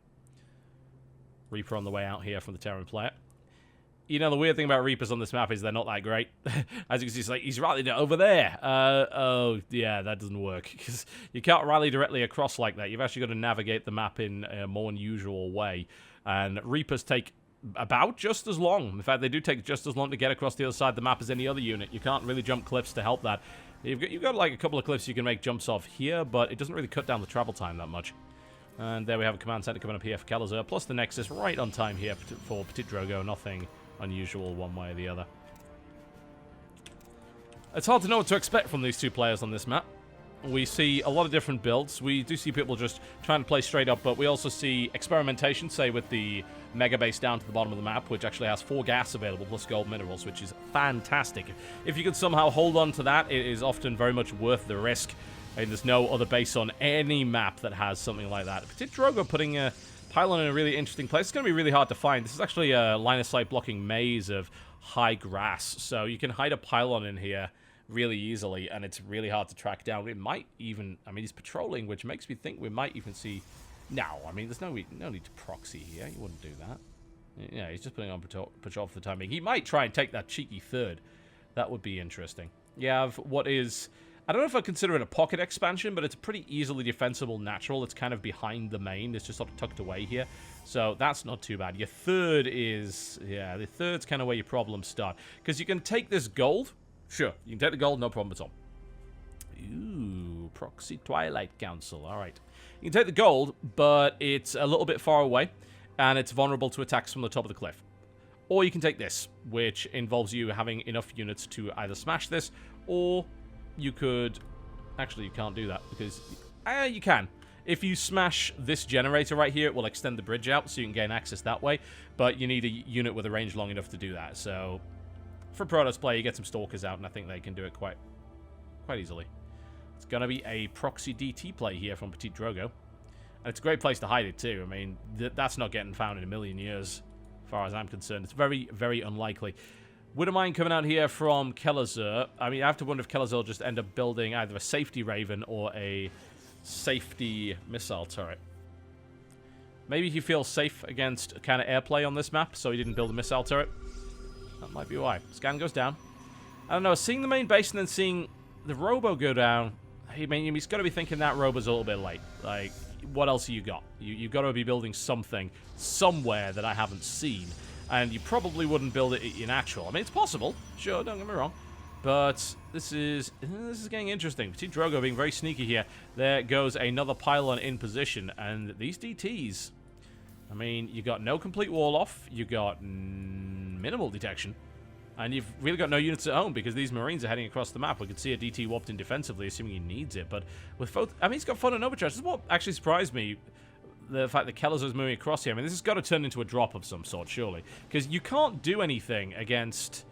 Reaper on the way out here from the Terran player. You know, the weird thing about Reapers on this map is they're not that great. As you can see, it's like, he's rallied it over there. Oh, yeah, that doesn't work. Because you can't rally directly across like that. You've actually got to navigate the map in a more unusual way. And Reapers take about just as long. In fact, they do take just as long to get across the other side of the map as any other unit. You can't really jump cliffs to help that. You've got like a couple of cliffs you can make jumps off here, but it doesn't really cut down the travel time that much. And there we have a command center coming up here for Kelazhur, plus the Nexus right on time here for Petite Drogo. Nothing unusual one way or the other. It's hard to know what to expect from these two players on this map. We see a lot of different builds. We do see people just trying to play straight up, but we also see experimentation, say with the mega base down to the bottom of the map, which actually has 4 gas available plus gold minerals, which is fantastic. If you could somehow hold on to that, it is often very much worth the risk. I mean, there's no other base on any map that has something like that. Petite Drogo putting a pylon in a really interesting place. It's going to be really hard to find. This is actually a line-of-sight blocking maze of high grass, so you can hide a pylon in here really easily, and it's really hard to track down. We might even, I mean, he's patrolling, which makes me think we might even see. No, I mean, there's no need to proxy here. You wouldn't do that. Yeah, he's just putting on patrol for the time being. He might try and take that cheeky third. That would be interesting. You have what is, I don't know if I consider it a pocket expansion, but it's a pretty easily defensible natural. It's kind of behind the main. It's just sort of tucked away here. So that's not too bad. Your third is, yeah, the third's kind of where your problems start. Because you can take this gold. Sure, you can take the gold, no problem at all. Ooh, Proxy Twilight Council. All right. You can take the gold, but it's a little bit far away, and it's vulnerable to attacks from the top of the cliff. Or you can take this, which involves you having enough units to either smash this, or you could... Actually, you can't do that, because... you can. If you smash this generator right here, it will extend the bridge out, so you can gain access that way, but you need a unit with a range long enough to do that, so... for Protoss play, you get some Stalkers out, and I think they can do it quite easily. It's going to be a proxy DT play here from Petite Drogo. And it's a great place to hide it, too. I mean, that's not getting found in a million years, as far as I'm concerned. It's very, very unlikely. Widowmine coming out here from Kelazhur. I mean, I have to wonder if Kelazhur will just end up building either a safety Raven or a safety missile turret. Maybe he feels safe against kind of airplay on this map, so he didn't build a missile turret. That might be why. Scan goes down. I don't know, seeing the main base and then seeing the Robo go down, I mean, he's got to be thinking that Robo's a little bit late. Like, what else have you got? You've got to be building something somewhere that I haven't seen. And you probably wouldn't build it in actual. I mean, it's possible. Sure, don't get me wrong. But this is getting interesting. Petite Drogo being very sneaky here. There goes another pylon in position. And these DTs, I mean, you got no complete wall off. You got minimal detection. And you've really got no units at home because these Marines are heading across the map. We could see a DT warped in defensively, assuming he needs it. But with both, I mean, he's got photon overcharge. This is what actually surprised me. The fact that Kelazhur is moving across here. I mean, this has got to turn into a drop of some sort, surely. Because you can't do anything against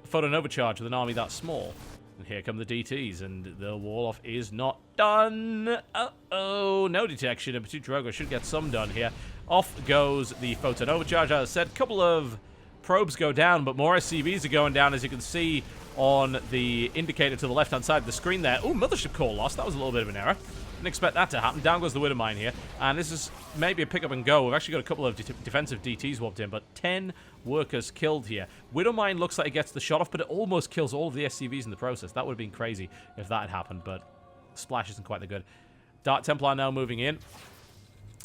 photon overcharge with an army that small. And here come the DTs, and the wall-off is not done. Uh-oh, no detection, and Petite Drogo should get some done here. Off goes the photon overcharge. As I said, a couple of probes go down, but more SCVs are going down, as you can see on the indicator to the left-hand side of the screen there. Ooh, Mothership Core lost. That was a little bit of an error. Didn't expect that to happen. Down goes the Widowmine here. And this is maybe a pick up and go. We've actually got a couple of defensive DTs warped in, but 10 workers killed here. Widowmine looks like it gets the shot off, but it almost kills all of the SCVs in the process. That would have been crazy if that had happened, but Splash isn't quite that good. Dark Templar now moving in.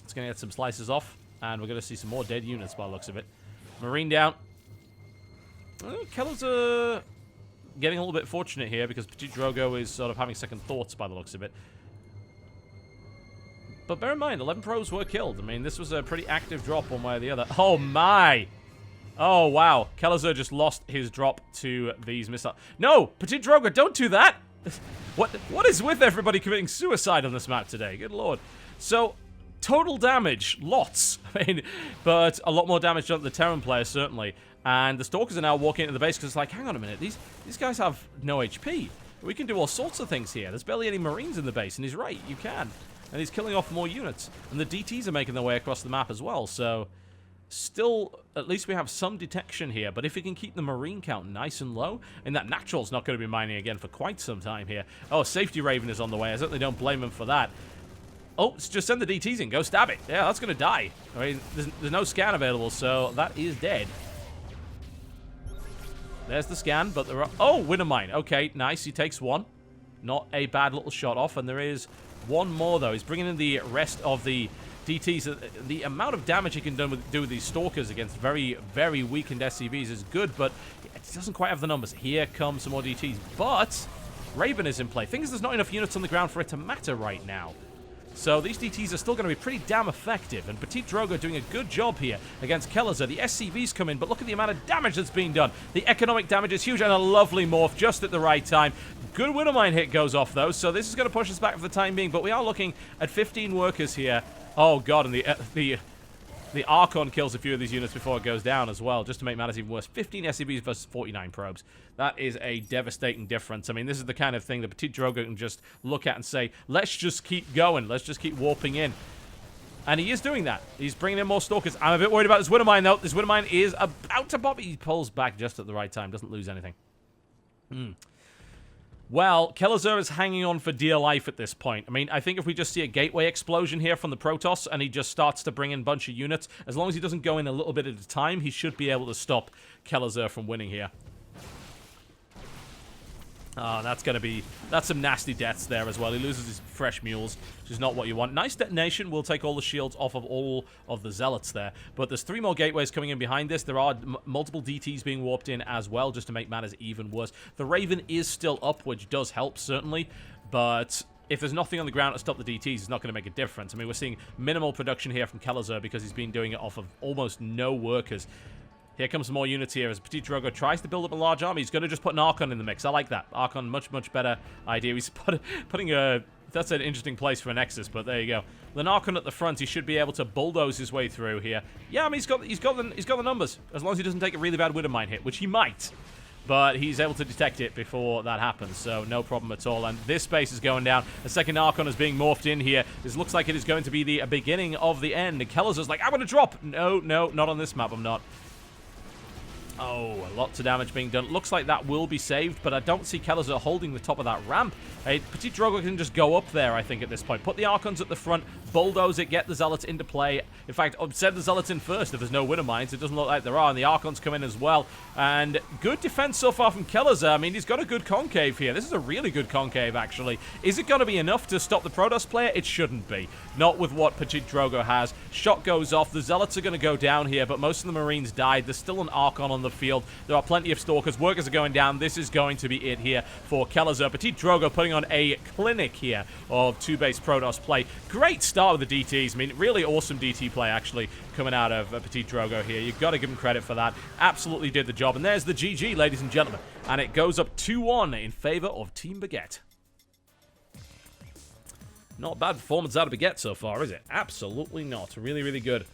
It's going to get some slices off, and we're going to see some more dead units by the looks of it. Marine down. Kelazhur getting a little bit fortunate here because Petite Drogo is sort of having second thoughts by the looks of it. But bear in mind, 11 probes were killed. I mean, this was a pretty active drop one way or the other. Oh, my! Oh, wow. Kelazhur just lost his drop to these missiles. No! Petite Drogo, don't do that! What is with everybody committing suicide on this map today? Good lord. So, total damage. Lots. I mean, but a lot more damage done to the Terran player, certainly. And the Stalkers are now walking into the base because it's like, hang on a minute. These guys have no HP. We can do all sorts of things here. There's barely any Marines in the base. And he's right. You can. And he's killing off more units. And the DTs are making their way across the map as well. So, still, at least we have some detection here. But if we can keep the Marine count nice and low, and that Natural's not going to be mining again for quite some time here. Oh, Safety Raven is on the way. I certainly don't blame him for that. Oh, just send the DTs in. Go stab it. Yeah, that's going to die. I mean, there's no scan available, so that is dead. There's the scan, but there are... Oh, Widowmine. Okay, nice. He takes one. Not a bad little shot off, and there is... one more, though. He's bringing in the rest of the DTs. The amount of damage he can do with these Stalkers against very, very weakened SCVs is good, but it doesn't quite have the numbers. Here come some more DTs, but Raven is in play. Thing is, there's not enough units on the ground for it to matter right now. So these DTs are still going to be pretty damn effective, and Petite Drogo doing a good job here against Kelazhur. The SCVs come in, but look at the amount of damage that's being done. The economic damage is huge, and a lovely morph just at the right time. Good Widowmine hit goes off, though, so this is going to push us back for the time being, but we are looking at 15 workers here. Oh, God, and the Archon kills a few of these units before it goes down as well, just to make matters even worse. 15 SCVs versus 49 probes. That is a devastating difference. I mean, this is the kind of thing that Petite Drogo can just look at and say, let's just keep going. Let's just keep warping in. And he is doing that. He's bringing in more Stalkers. I'm a bit worried about this Widowmine, though. This Widowmine is about to pop. He pulls back just at the right time. Doesn't lose anything. Well, Kelazhur is hanging on for dear life at this point. I mean, I think if we just see a gateway explosion here from the Protoss and he just starts to bring in a bunch of units, as long as he doesn't go in a little bit at a time, he should be able to stop Kelazhur from winning here. Oh, that's some nasty deaths there as well. He loses his fresh mules, which is not what you want. Nice detonation will take all the shields off of all of the Zealots there. But there's 3 more gateways coming in behind this. There are multiple DTs being warped in as well, just to make matters even worse. The Raven is still up, which does help, certainly. But if there's nothing on the ground to stop the DTs, it's not going to make a difference. I mean, we're seeing minimal production here from Kelazhur because he's been doing it off of almost no workers. Here comes some more units here as Petite Drogo tries to build up a large army. He's going to just put an Archon in the mix. I like that. Archon, much, much better idea. He's putting a... That's an interesting place for a Nexus, but there you go. With an Archon at the front, he should be able to bulldoze his way through here. Yeah, I mean, he's got the numbers. As long as he doesn't take a really bad Widowmine hit, which he might. but he's able to detect it before that happens, so no problem at all. And this space is going down. A second Archon is being morphed in here. This looks like it is going to be the beginning of the end. And Kelazhur's like, I'm going to drop. No, not on this map, I'm not. Oh, lots of damage being done. Looks like that will be saved, but I don't see Kelazhur holding the top of that ramp. Hey, Petite Drogo can just go up there, I think, at this point. Put the Archons at the front, bulldoze it, get the Zealots into play. In fact, send the Zealots in first if there's no Winter Mines. It doesn't look like there are, and the Archons come in as well. And good defense so far from Kelazhur. I mean, he's got a good concave here. This is a really good concave, actually. Is it going to be enough to stop the Protoss player? It shouldn't be. Not with what Petite Drogo has. Shot goes off. The Zealots are going to go down here, but most of the Marines died. There's still an Archon on the field. There are plenty of Stalkers. Workers are going down. This is going to be it here for Kelazhur. Petite Drogo putting on a clinic here of two-base Protoss play. Great start with the DTs. I mean, really awesome DT play, actually, coming out of Petite Drogo here. You've got to give him credit for that. Absolutely did the job. And there's the GG, ladies and gentlemen. And it goes up 2-1 in favor of Team Baguette. Not a bad performance out of Baguette so far, is it? Absolutely not. Really, really good.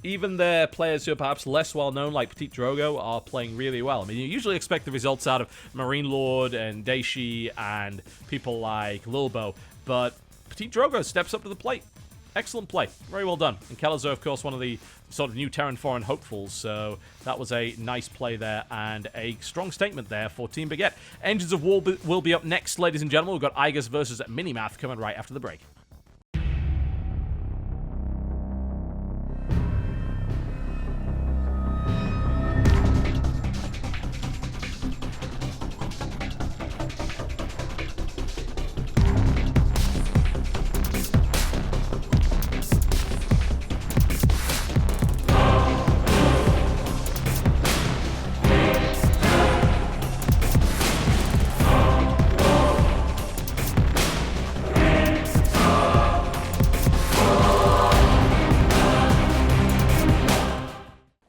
Even their players who are perhaps less well-known, like Petite Drogo, are playing really well. I mean, you usually expect the results out of Marine Lord and Daishi and people like Lilbow, but Petite Drogo steps up to the plate. Excellent play. Very well done. And Kelazhur, of course, one of the sort of new Terran foreign hopefuls, so that was a nice play there and a strong statement there for Team Baguette. Engines of War will be up next, ladies and gentlemen. We've got Igas versus Minimath coming right after the break.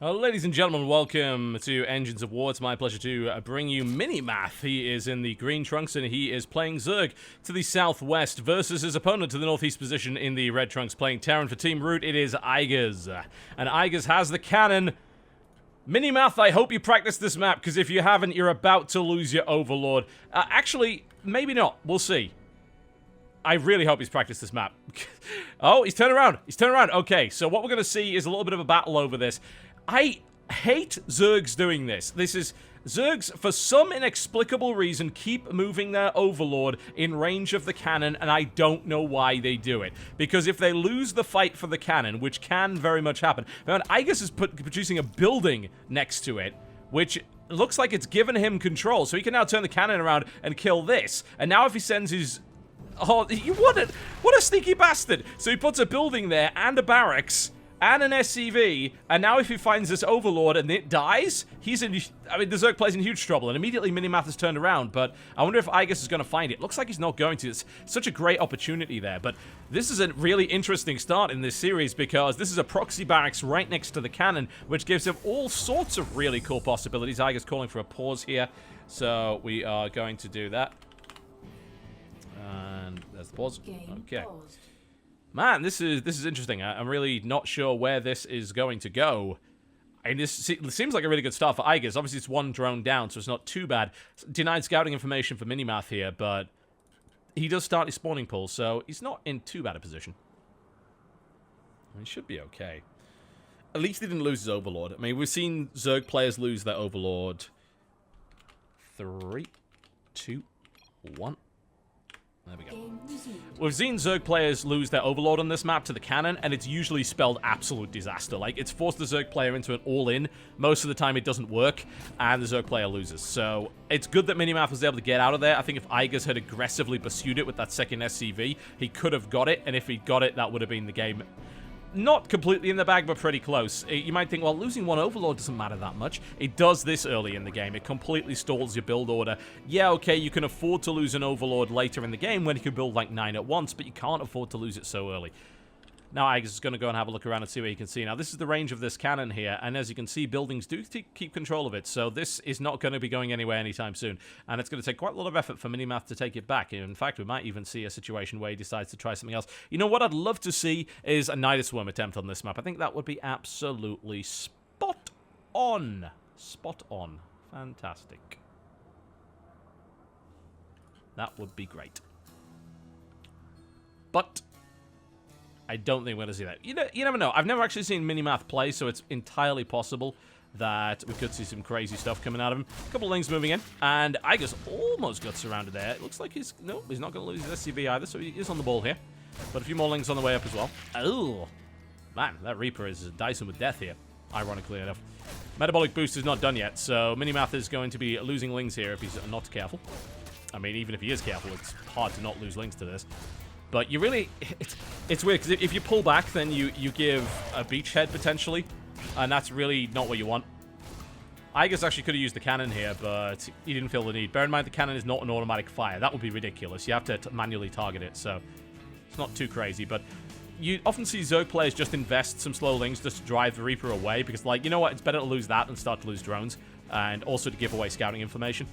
Ladies and gentlemen, welcome to Engines of War. It's my pleasure to bring you Minimath. He is in the green trunks and he is playing Zerg to the southwest versus his opponent to the northeast position in the red trunks playing Terran. For Team Root, it is Igas. And Igas has the cannon. Minimath, I hope you practice this map, because if you haven't, you're about to lose your Overlord. Actually, maybe not. We'll see. I really hope he's practiced this map. Oh, he's turned around. He's turned around. Okay, so what we're going to see is a little bit of a battle over this. I hate Zergs doing this. This is... Zergs, for some inexplicable reason, keep moving their Overlord in range of the cannon, and I don't know why they do it. Because if they lose the fight for the cannon, which can very much happen... Now, Igas is producing a building next to it, which... looks like it's given him control, so he can now turn the cannon around and kill this. And now if he sends his... Oh, what a sneaky bastard! So he puts a building there, and a barracks... and an SCV, and now if he finds this Overlord and it dies, he's in... I mean, the Zerg play's in huge trouble, and immediately Minimath has turned around, but I wonder if Igas is going to find it. Looks like he's not going to. It's such a great opportunity there, but this is a really interesting start in this series, because this is a proxy barracks right next to the cannon, which gives him all sorts of really cool possibilities. Igas calling for a pause here, so we are going to do that. And there's the pause. Okay. Man, this is interesting. I'm really not sure where this is going to go. And this seems like a really good start for Igas. Obviously, it's one drone down, so it's not too bad. Denied scouting information for Minimath here, but he does start his spawning pool, so he's not in too bad a position. I mean, he should be okay. At least he didn't lose his Overlord. I mean, we've seen Zerg players lose their Overlord. 3, 2, 1. There we go. We've seen Zerg players lose their Overlord on this map to the cannon, and it's usually spelled absolute disaster. Like, it's forced the Zerg player into an all-in. Most of the time it doesn't work, and the Zerg player loses. So, it's good that Minimath was able to get out of there. I think if Igas had aggressively pursued it with that second SCV, he could have got it, and if he got it, that would have been the game. Not completely in the bag, but pretty close. You might think, well, losing one Overlord doesn't matter that much. It does this early in the game. It completely stalls your build order. Yeah, okay, you can afford to lose an Overlord later in the game when you can build like 9 at once, but you can't afford to lose it so early. Now Igas is going to go and have a look around and see what you can see. Now, this is the range of this cannon here, and as you can see, buildings do keep control of it, so this is not going to be going anywhere anytime soon, and it's going to take quite a lot of effort for Minimath to take it back. In fact, we might even see a situation where he decides to try something else. You know what I'd love to see is a Nidus Worm attempt on this map. I think that would be absolutely spot on. Spot on. fantastic. That would be great. But I don't think we're going to see that. You never know. I've never actually seen Minimath play, so it's entirely possible that we could see some crazy stuff coming out of him. A couple of lings moving in, and Igas almost got surrounded there. It looks like he's not going to lose his SCV either, so he is on the ball here. But a few more lings on the way up as well. Oh, man, that Reaper is dicing with death here, ironically enough. Metabolic boost is not done yet, so Minimath is going to be losing lings here if he's not careful. I mean, even if he is careful, it's hard to not lose lings to this. But you really, it's weird, because if you pull back, then you give a beachhead, potentially. And that's really not what you want. Igas actually could have used the cannon here, but he didn't feel the need. Bear in mind, the cannon is not an automatic fire. That would be ridiculous. You have to manually target it, so it's not too crazy. But you often see Zerg players just invest some slow lings just to drive the Reaper away, because, like, you know what? It's better to lose that than start to lose drones, and also to give away scouting information.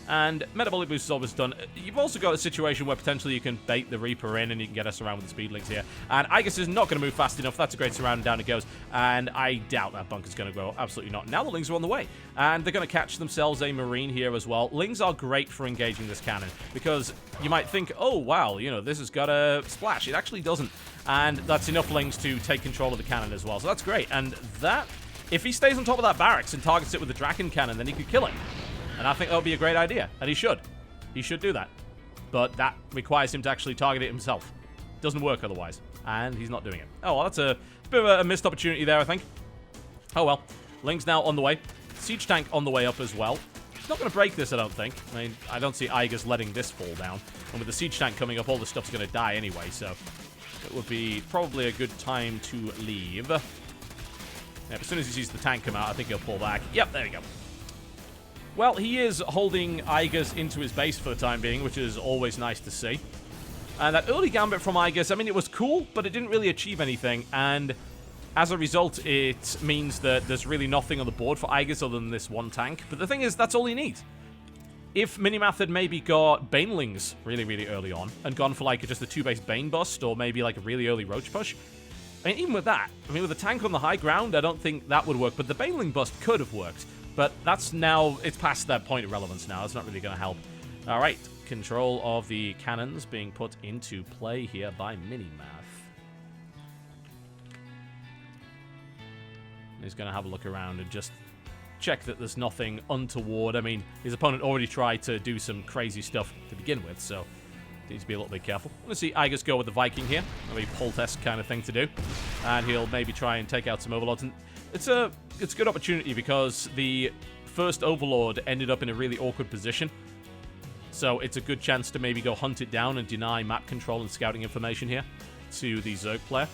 And Metabolic Boost is always done. You've also got a situation where potentially you can bait the Reaper in and you can get us around with the speedlings here. And Igas is not going to move fast enough. That's a great surround, and down it goes. And I doubt that bunker's going to go. Absolutely not. Now the lings are on the way. And they're going to catch themselves a Marine here as well. Lings are great for engaging this cannon, because you might think, oh, wow, you know, this has got a splash. It actually doesn't. And that's enough lings to take control of the cannon as well. So that's great. And that, if he stays on top of that barracks and targets it with the Draken cannon, then he could kill it. And I think that would be a great idea. And he should. He should do that. But that requires him to actually target it himself. Doesn't work otherwise. And he's not doing it. Oh, well, that's a bit of a missed opportunity there, I think. Oh, well. Ling's now on the way. Siege tank on the way up as well. He's not going to break this, I don't think. I mean, I don't see Igas letting this fall down. And with the siege tank coming up, all the stuff's going to die anyway. So it would be probably a good time to leave. Yeah, as soon as he sees the tank come out, I think he'll pull back. Yep, there we go. Well, he is holding Igas into his base for the time being, which is always nice to see. And that early gambit from Igas, I mean, it was cool, but it didn't really achieve anything. And as a result, it means that there's really nothing on the board for Igas other than this one tank. But the thing is, that's all he needs. If Minimath had maybe got Banelings really, really early on and gone for like just a 2-base Bane bust or maybe like a really early Roach push, I mean, even with that, I mean, with a tank on the high ground, I don't think that would work. But the Baneling bust could have worked. But that's now, it's past that point of relevance now. It's not really going to help. All right, control of the cannons being put into play here by Minimath. He's going to have a look around and just check that there's nothing untoward. I mean, his opponent already tried to do some crazy stuff to begin with, so needs to be a little bit careful. I'm going to see Igas go with the Viking here. A very Poltesque kind of thing to do. And he'll maybe try and take out some Overlords. And it's a good opportunity because the first Overlord ended up in a really awkward position. So it's a good chance to maybe go hunt it down and deny map control and scouting information here to the Zerg player.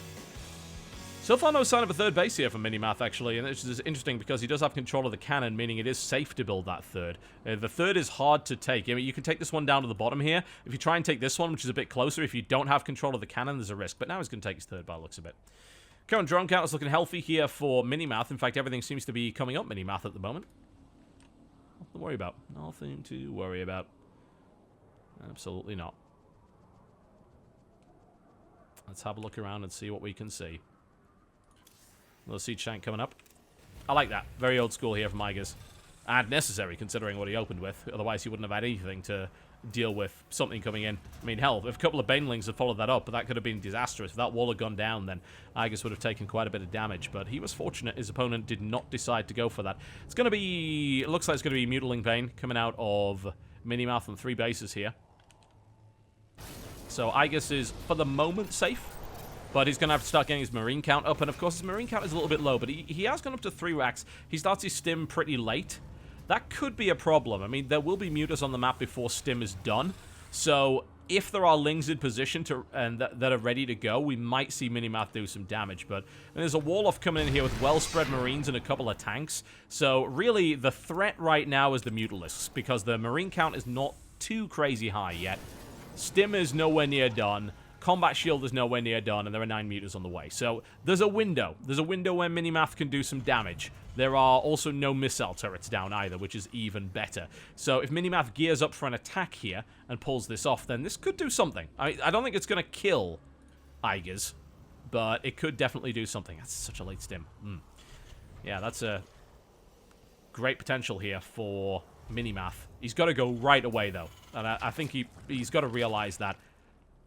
So far, no sign of a third base here from Minimath, actually, and this is interesting because he does have control of the cannon, meaning it is safe to build that third. The third is hard to take. I mean, you can take this one down to the bottom here. If you try and take this one, which is a bit closer, if you don't have control of the cannon, there's a risk. But now he's going to take his third by the looks of it. Current drone count is looking healthy here for Minimath. In fact, everything seems to be coming up Minimath at the moment. Nothing to worry about. Nothing to worry about. Absolutely not. Let's have a look around and see what we can see. Another siege tank coming up. I like that. Very old school here from Igas. And necessary, considering what he opened with. Otherwise, he wouldn't have had anything to deal with something coming in. I mean, hell, if a couple of Banelings had followed that up, but that could have been disastrous. If that wall had gone down, then Igas would have taken quite a bit of damage. But he was fortunate his opponent did not decide to go for that. It's going to be... It looks like it's going to be Mutiling Bane coming out of Minimath on 3 bases here. So Igas is, for the moment, safe. But he's going to have to start getting his Marine count up. And, of course, his Marine count is a little bit low. But he has gone up to 3 racks. He starts his stim pretty late. That could be a problem. I mean, there will be mutas on the map before stim is done. So, if there are lings in position that are ready to go, we might see Minimath do some damage. But there's a wall-off coming in here with well-spread Marines and a couple of tanks. So, really, the threat right now is the Mutalisks. Because the Marine count is not too crazy high yet. Stim is nowhere near done. Combat shield is nowhere near done, and there are 9 mutas on the way. So, there's a window. There's a window where Minimath can do some damage. There are also no missile turrets down either, which is even better. So, if Minimath gears up for an attack here and pulls this off, then this could do something. I don't think it's going to kill Igas, but it could definitely do something. That's such a late stim. Yeah, that's a great potential here for Minimath. He's got to go right away, though. And I think he's got to realize that.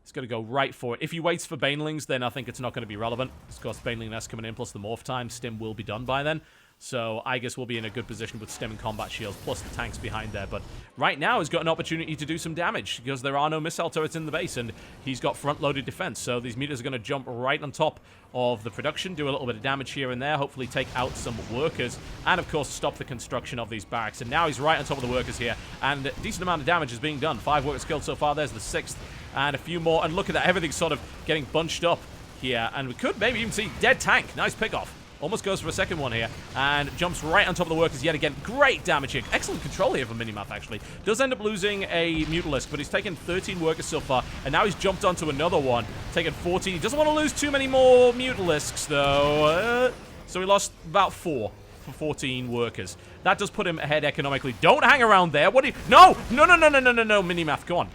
He's got to go right for it. If he waits for Banelings, then I think it's not going to be relevant. Of course, Baneling Nest coming in, plus the morph time. Stim will be done by then. So Igas will be in a good position with Stim and combat shields, plus the tanks behind there. But right now, he's got an opportunity to do some damage, because there are no missile turrets in the base, and he's got front-loaded defense. So these meters are going to jump right on top of the production, do a little bit of damage here and there, hopefully take out some workers, and of course stop the construction of these barracks. And now he's right on top of the workers here, and a decent amount of damage is being done. 5 workers killed so far. There's the 6th, and a few more. And look at that, everything's sort of getting bunched up here, and we could maybe even see dead tank. Nice pick-off. Almost goes for a second one here, and jumps right on top of the workers yet again. Great damage here. Excellent control here from Minimath, actually. Does end up losing a Mutalisk, but he's taken 13 workers so far, and now he's jumped onto another one, taken 14. He doesn't want to lose too many more Mutalisks, though. So he lost about 4 for 14 workers. That does put him ahead economically. Don't hang around there. What do you... No! No, no, no, no, no, no, no. Minimath, go on.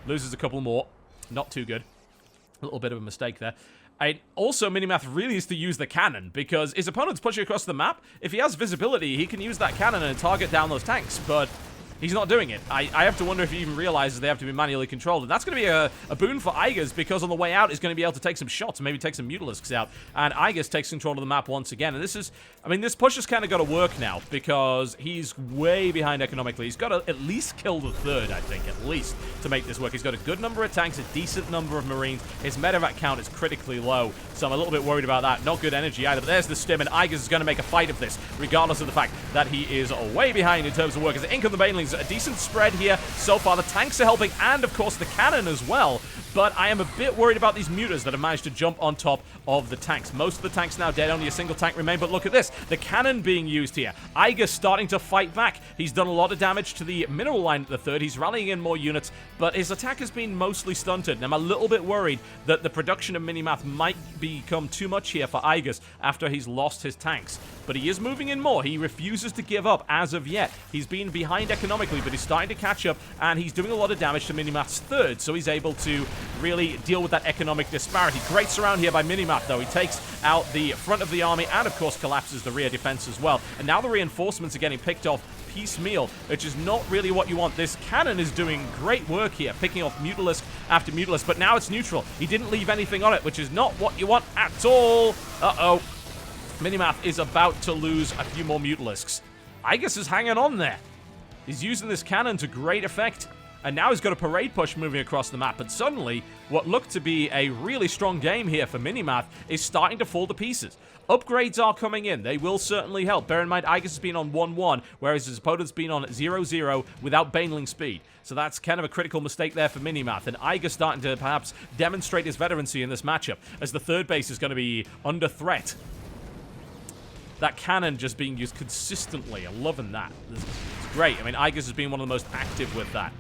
Loses a couple more. Not too good. A little bit of a mistake there. And also, Minimath really is to use the cannon, because his opponent's pushing across the map. If he has visibility, he can use that cannon and target down those tanks, but he's not doing it. I have to wonder if he even realizes they have to be manually controlled. And that's going to be a boon for Igas, because on the way out, he's going to be able to take some shots, maybe take some Mutalisks out. And Igas takes control of the map once again. And this is, I mean, this push has kind of got to work now, because he's way behind economically. He's got to at least kill the 3rd, I think, at least, to make this work. He's got a good number of tanks, a decent number of Marines. His medevac count is critically low, so I'm a little bit worried about that. Not good energy either, but there's the Stim, and Igas is going to make a fight of this, regardless of the fact that he is way behind in terms of workers. In come the Banelings, a decent spread here so far. The tanks are helping, and of course the cannon as well. But I am a bit worried about these mutas that have managed to jump on top of the tanks. Most of the tanks now dead, only a single tank remain. But look at this, the cannon being used here. Igas starting to fight back. He's done a lot of damage to the mineral line at the 3rd. He's rallying in more units, but his attack has been mostly stunted. And I'm a little bit worried that the production of Minimath might become too much here for Igas after he's lost his tanks. But he is moving in more. He refuses to give up as of yet. He's been behind economically, but he's starting to catch up, and he's doing a lot of damage to Minimath's 3rd, so he's able to really deal with that economic disparity. Great surround here by Minimath, though. He takes out the front of the army and, of course, collapses the rear defense as well. And now the reinforcements are getting picked off piecemeal, which is not really what you want. This cannon is doing great work here, picking off Mutalisk after Mutalisk, but now it's neutral. He didn't leave anything on it, which is not what you want at all. Uh-oh. Minimath is about to lose a few more Mutalisks. Igas is hanging on there. He's using this cannon to great effect. And now he's got a parade push moving across the map. But suddenly, what looked to be a really strong game here for Minimath is starting to fall to pieces. Upgrades are coming in. They will certainly help. Bear in mind, Igas has been on 1-1, whereas his opponent's been on 0-0 without Baneling speed. So that's kind of a critical mistake there for Minimath. And Igas starting to perhaps demonstrate his veterancy in this matchup, as the 3rd base is going to be under threat. That cannon just being used consistently. I'm loving that. It's great. I mean, Igas has been one of the most active with that.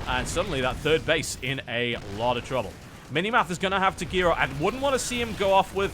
And suddenly that 3rd base in a lot of trouble. Minimath is going to have to gear up. I wouldn't want to see him go off with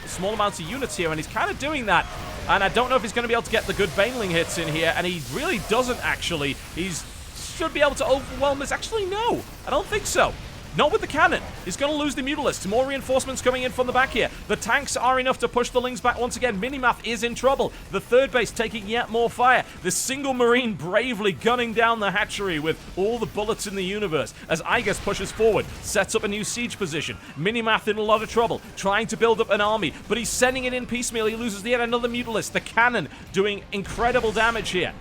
small amounts of units here, and he's kind of doing that. And I don't know if he's going to be able to get the good Baneling hits in here, and he really doesn't actually. Should be able to overwhelm this. Actually, no. I don't think so. Not with the cannon. He's going to lose the Mutalisks. More reinforcements coming in from the back here. The tanks are enough to push the Lings back once again. Minimath is in trouble. The 3rd base taking yet more fire. The single Marine bravely gunning down the hatchery with all the bullets in the universe as Igas pushes forward, sets up a new siege position. Minimath in a lot of trouble, trying to build up an army, but he's sending it in piecemeal. He loses yet another Mutalisk. The cannon doing incredible damage here.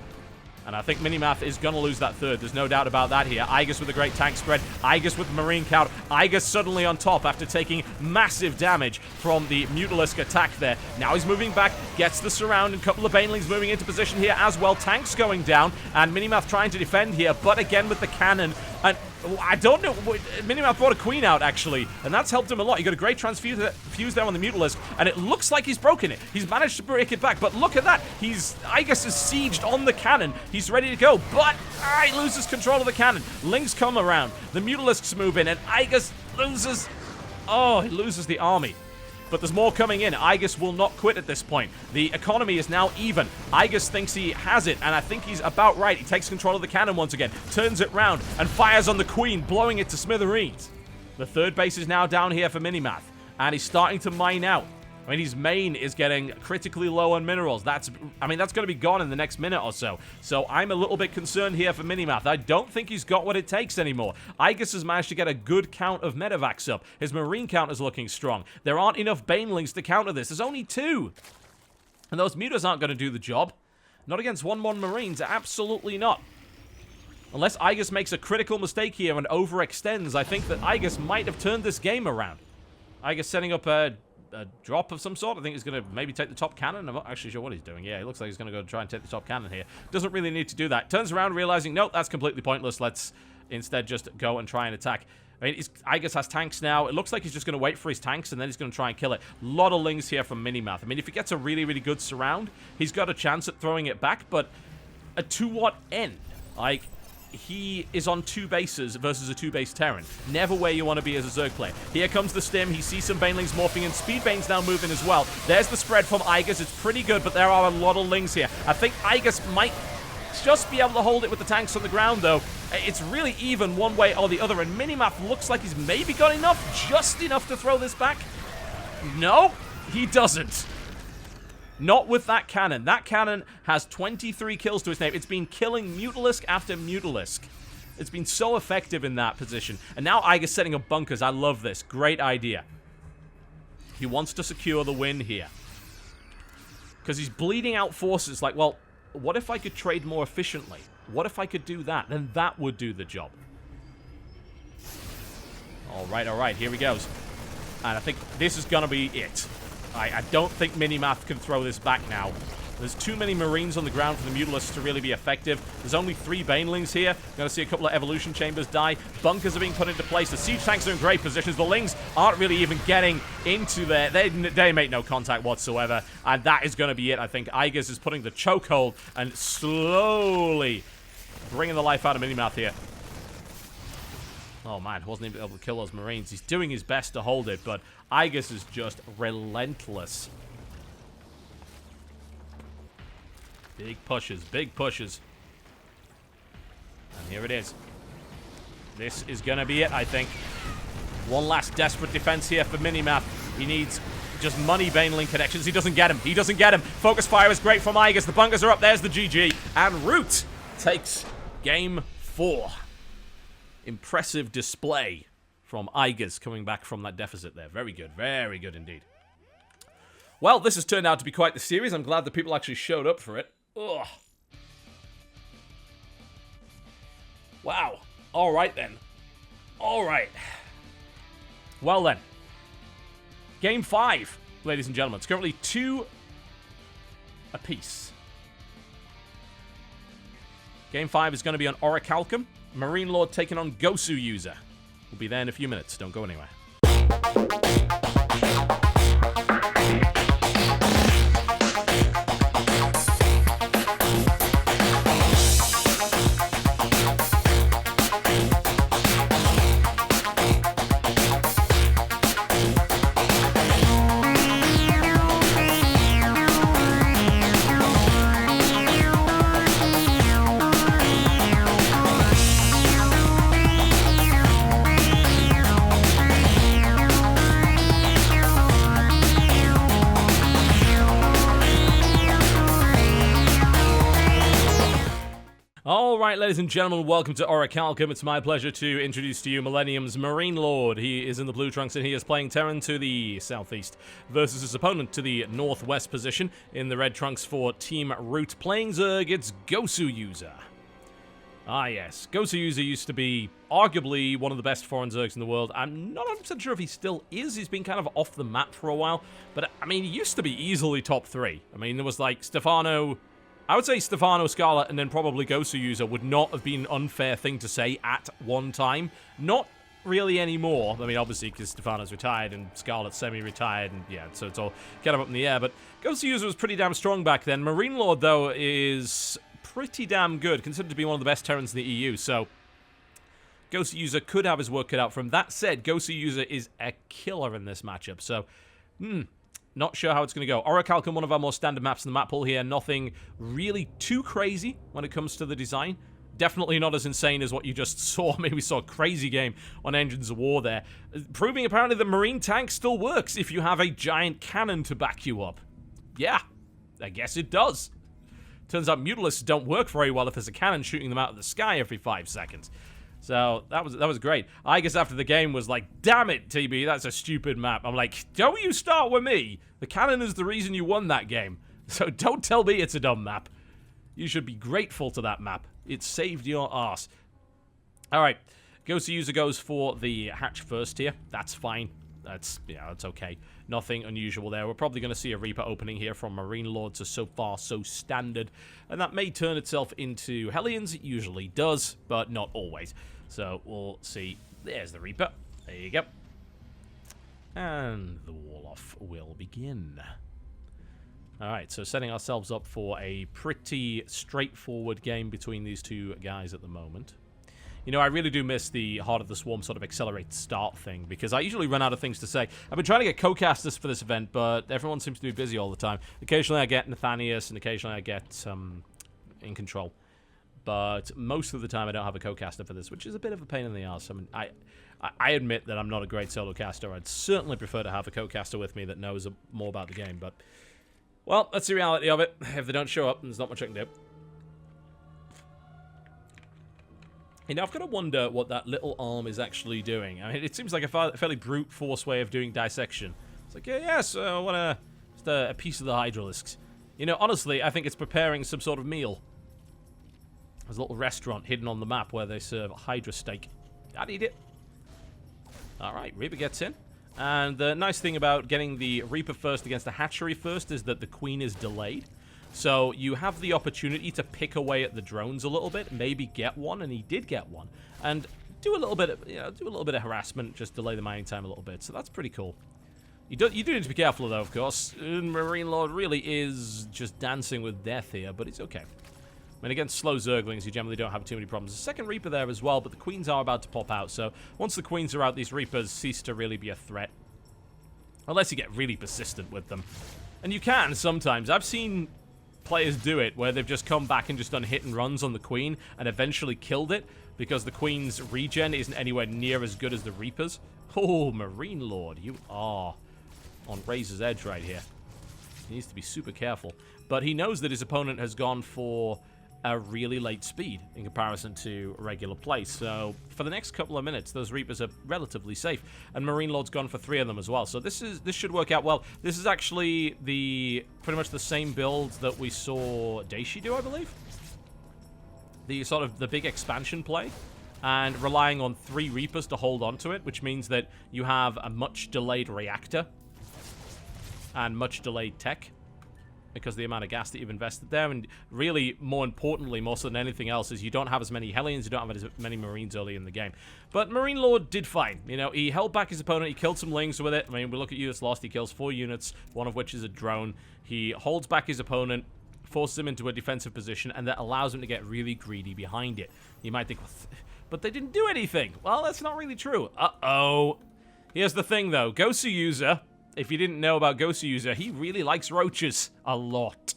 And I think Minimath is going to lose that 3rd. There's no doubt about that here. Igas with a great tank spread. Igas with the Marine count. Igas suddenly on top after taking massive damage from the Mutalisk attack there. Now he's moving back, gets the surround, and a couple of Banelings moving into position here as well. Tanks going down, and Minimath trying to defend here, but again with the cannon. And I don't know, Minimath brought a queen out, actually, and that's helped him a lot. He got a great fuse there on the Mutalisk, and it looks like he's broken it. He's managed to break it back, but look at that. Igas is sieged on the cannon. He's ready to go, but he loses control of the cannon. Lings come around. The Mutalisks move in, and Igas loses. Oh, he loses the army. But there's more coming in. Igas will not quit at this point. The economy is now even. Igas thinks he has it, and I think he's about right. He takes control of the cannon once again, turns it round, and fires on the queen, blowing it to smithereens. The 3rd base is now down here for Minimath, and he's starting to mine out. I mean, his main is getting critically low on minerals. That's going to be gone in the next minute or so. So I'm a little bit concerned here for Minimath. I don't think he's got what it takes anymore. Igas has managed to get a good count of medevacs up. His marine count is looking strong. There aren't enough banelings to counter this. There's only 2. And those mutas aren't going to do the job. Not against 1-1 marines. Absolutely not. Unless Igas makes a critical mistake here and overextends, I think that Igas might have turned this game around. Igas setting up a drop of some sort. I think he's going to maybe take the top cannon. I'm not actually sure what he's doing. Yeah, he looks like he's going to go try and take the top cannon here. Doesn't really need to do that. Turns around, realizing, nope, that's completely pointless. Let's instead just go and try and attack. I mean, Igas has tanks now. It looks like he's just going to wait for his tanks, and then he's going to try and kill it. A lot of lings here from Minimath. I mean, if he gets a really, really good surround, he's got a chance at throwing it back, but to what end? Like, he is on 2 bases versus a 2-base Terran. Never where you want to be as a Zerg player. Here comes the stim. He sees some banelings morphing in. Speedbane's now moving as well. There's the spread from Igas. It's pretty good, but there are a lot of lings here. I think Igas might just be able to hold it with the tanks on the ground, though. It's really even one way or the other, and Minimath looks like he's maybe got enough, just enough to throw this back. No, he doesn't. Not with that cannon. That cannon has 23 kills to its name. It's been killing Mutalisk after Mutalisk. It's been so effective in that position. And now Igas setting up bunkers. I love this. Great idea. He wants to secure the win here. Because he's bleeding out forces. Like, well, what if I could trade more efficiently? What if I could do that? Then that would do the job. All right. Here he goes. And I think this is going to be it. I don't think Minimath can throw this back now. There's too many Marines on the ground for the Mutalisks to really be effective. There's only 3 Banelings here. Going to see a couple of Evolution Chambers die. Bunkers are being put into place. The Siege Tanks are in great positions. The Lings aren't really even getting into there. They make no contact whatsoever. And that is going to be it, I think. Igas is putting the chokehold and slowly bringing the life out of Minimath here. Oh, man, wasn't even able to kill those Marines. He's doing his best to hold it, but Igas is just relentless. Big pushes, big pushes. And here it is. This is going to be it, I think. One last desperate defense here for Minimath. He needs just money Baneling connections. He doesn't get him. He doesn't get him. Focus fire is great from Igas. The bunkers are up. There's the GG. And Root takes game 4. Impressive display from Igas coming back from that deficit there. Very good indeed. Well, this has turned out to be quite the series. I'm glad that people actually showed up for it. Ugh. Wow. All right, then. All right. Well, then. Game 5, ladies and gentlemen. It's currently 2 apiece. Game 5 is going to be on Orichalcum. Marine Lord taking on GosuUser. We'll be there in a few minutes. Don't go anywhere. Alright, ladies and gentlemen, welcome to Orichalcum. It's my pleasure to introduce to you Millennium's Marine Lord. He is in the blue trunks and he is playing Terran to the southeast versus his opponent to the northwest position. In the red trunks for Team Root playing Zerg, it's GosuUser. Ah yes, GosuUser used to be arguably one of the best foreign Zergs in the world. I'm not 100% sure if he still is. He's been kind of off the map for a while. But, I mean, he used to be easily top 3. I mean, there was like Stefano... I would say Stefano, Scarlet, and then probably GosuUser would not have been an unfair thing to say at one time. Not really anymore. I mean, obviously, because Stefano's retired and Scarlet's semi-retired, and yeah, so it's all kind of up in the air. But GosuUser was pretty damn strong back then. Marine Lord, though, is pretty damn good, considered to be one of the best Terrans in the EU, so GosuUser could have his work cut out for him. That said, GosuUser is a killer in this matchup, so, not sure how it's going to go. Orichalcum, one of our more standard maps in the map pool here. Nothing really too crazy when it comes to the design. Definitely not as insane as what you just saw. Maybe we saw a crazy game on Engines of War there. Proving apparently the Marine tank still works if you have a giant cannon to back you up. Yeah, I guess it does. Turns out Mutalisks don't work very well if there's a cannon shooting them out of the sky every 5 seconds. So that was great. I guess after the game was like, damn it, TB, that's a stupid map. I'm like, don't you start with me. The cannon is the reason you won that game. So don't tell me it's a dumb map. You should be grateful to that map. It saved your ass. Alright, GosuUser goes for the hatch first here. That's fine. That's okay. Nothing unusual there. We're probably going to see a Reaper opening here from Marine Lords, so far so standard. And that may turn itself into Hellions. It usually does, but not always. So we'll see. There's the Reaper. There you go. And the wall-off will begin. Alright, so setting ourselves up for a pretty straightforward game between these two guys at the moment. You know, I really do miss the Heart of the Swarm sort of accelerate start thing, because I usually run out of things to say. I've been trying to get co-casters for this event, but everyone seems to be busy all the time. Occasionally I get Nathanius, and occasionally I get In Control. But most of the time I don't have a co-caster for this, which is a bit of a pain in the ass. I mean, I admit that I'm not a great solo caster. I'd certainly prefer to have a co-caster with me that knows more about the game, but... well, that's the reality of it. If they don't show up, there's not much I can do. You know, I've got to wonder what that little arm is actually doing. I mean, it seems like a fairly brute force way of doing dissection. It's like, yes, I want just a piece of the Hydralisks. You know, honestly, I think it's preparing some sort of meal. There's a little restaurant hidden on the map where they serve Hydra steak. I'd eat it. Alright, Reaper gets in. And the nice thing about getting the Reaper first against the hatchery first is that the Queen is delayed. So you have the opportunity to pick away at the drones a little bit, maybe get one, and he did get one, and do a little bit of, harassment, just delay the mining time a little bit. So that's pretty cool. You do need to be careful though, of course. Marine Lord really is just dancing with death here, but it's okay. I mean, against slow Zerglings, you generally don't have too many problems. The second Reaper there as well, but the Queens are about to pop out. So once the Queens are out, these Reapers cease to really be a threat. Unless you get really persistent with them. And you can sometimes. I've seen players do it where they've just come back and just done hit and runs on the Queen and eventually killed it because the Queen's regen isn't anywhere near as good as the Reaper's. Oh, Marine Lord, you are on razor's edge right here. He needs to be super careful. But he knows that his opponent has gone for a really late speed in comparison to regular play. So for the next couple of minutes, those Reapers are relatively safe. And Marine Lord's gone for 3 of them as well. So this should work out well. This is actually pretty much the same build that we saw Daishi do, I believe. The big expansion play. And relying on 3 Reapers to hold onto it, which means that you have a much delayed reactor and much delayed tech, because of the amount of gas that you've invested there. And really, more importantly, more so than anything else, is you don't have as many Hellions, you don't have as many Marines early in the game. But Marine Lord did fine. You know, he held back his opponent, he killed some Lings with it. I mean, we look at units lost, he kills 4 units, one of which is a drone. He holds back his opponent, forces him into a defensive position, and that allows him to get really greedy behind it. You might think, but they didn't do anything. Well, that's not really true. Uh-oh. Here's the thing, though. GosuUser, if you didn't know about GosuUser, he really likes roaches a lot.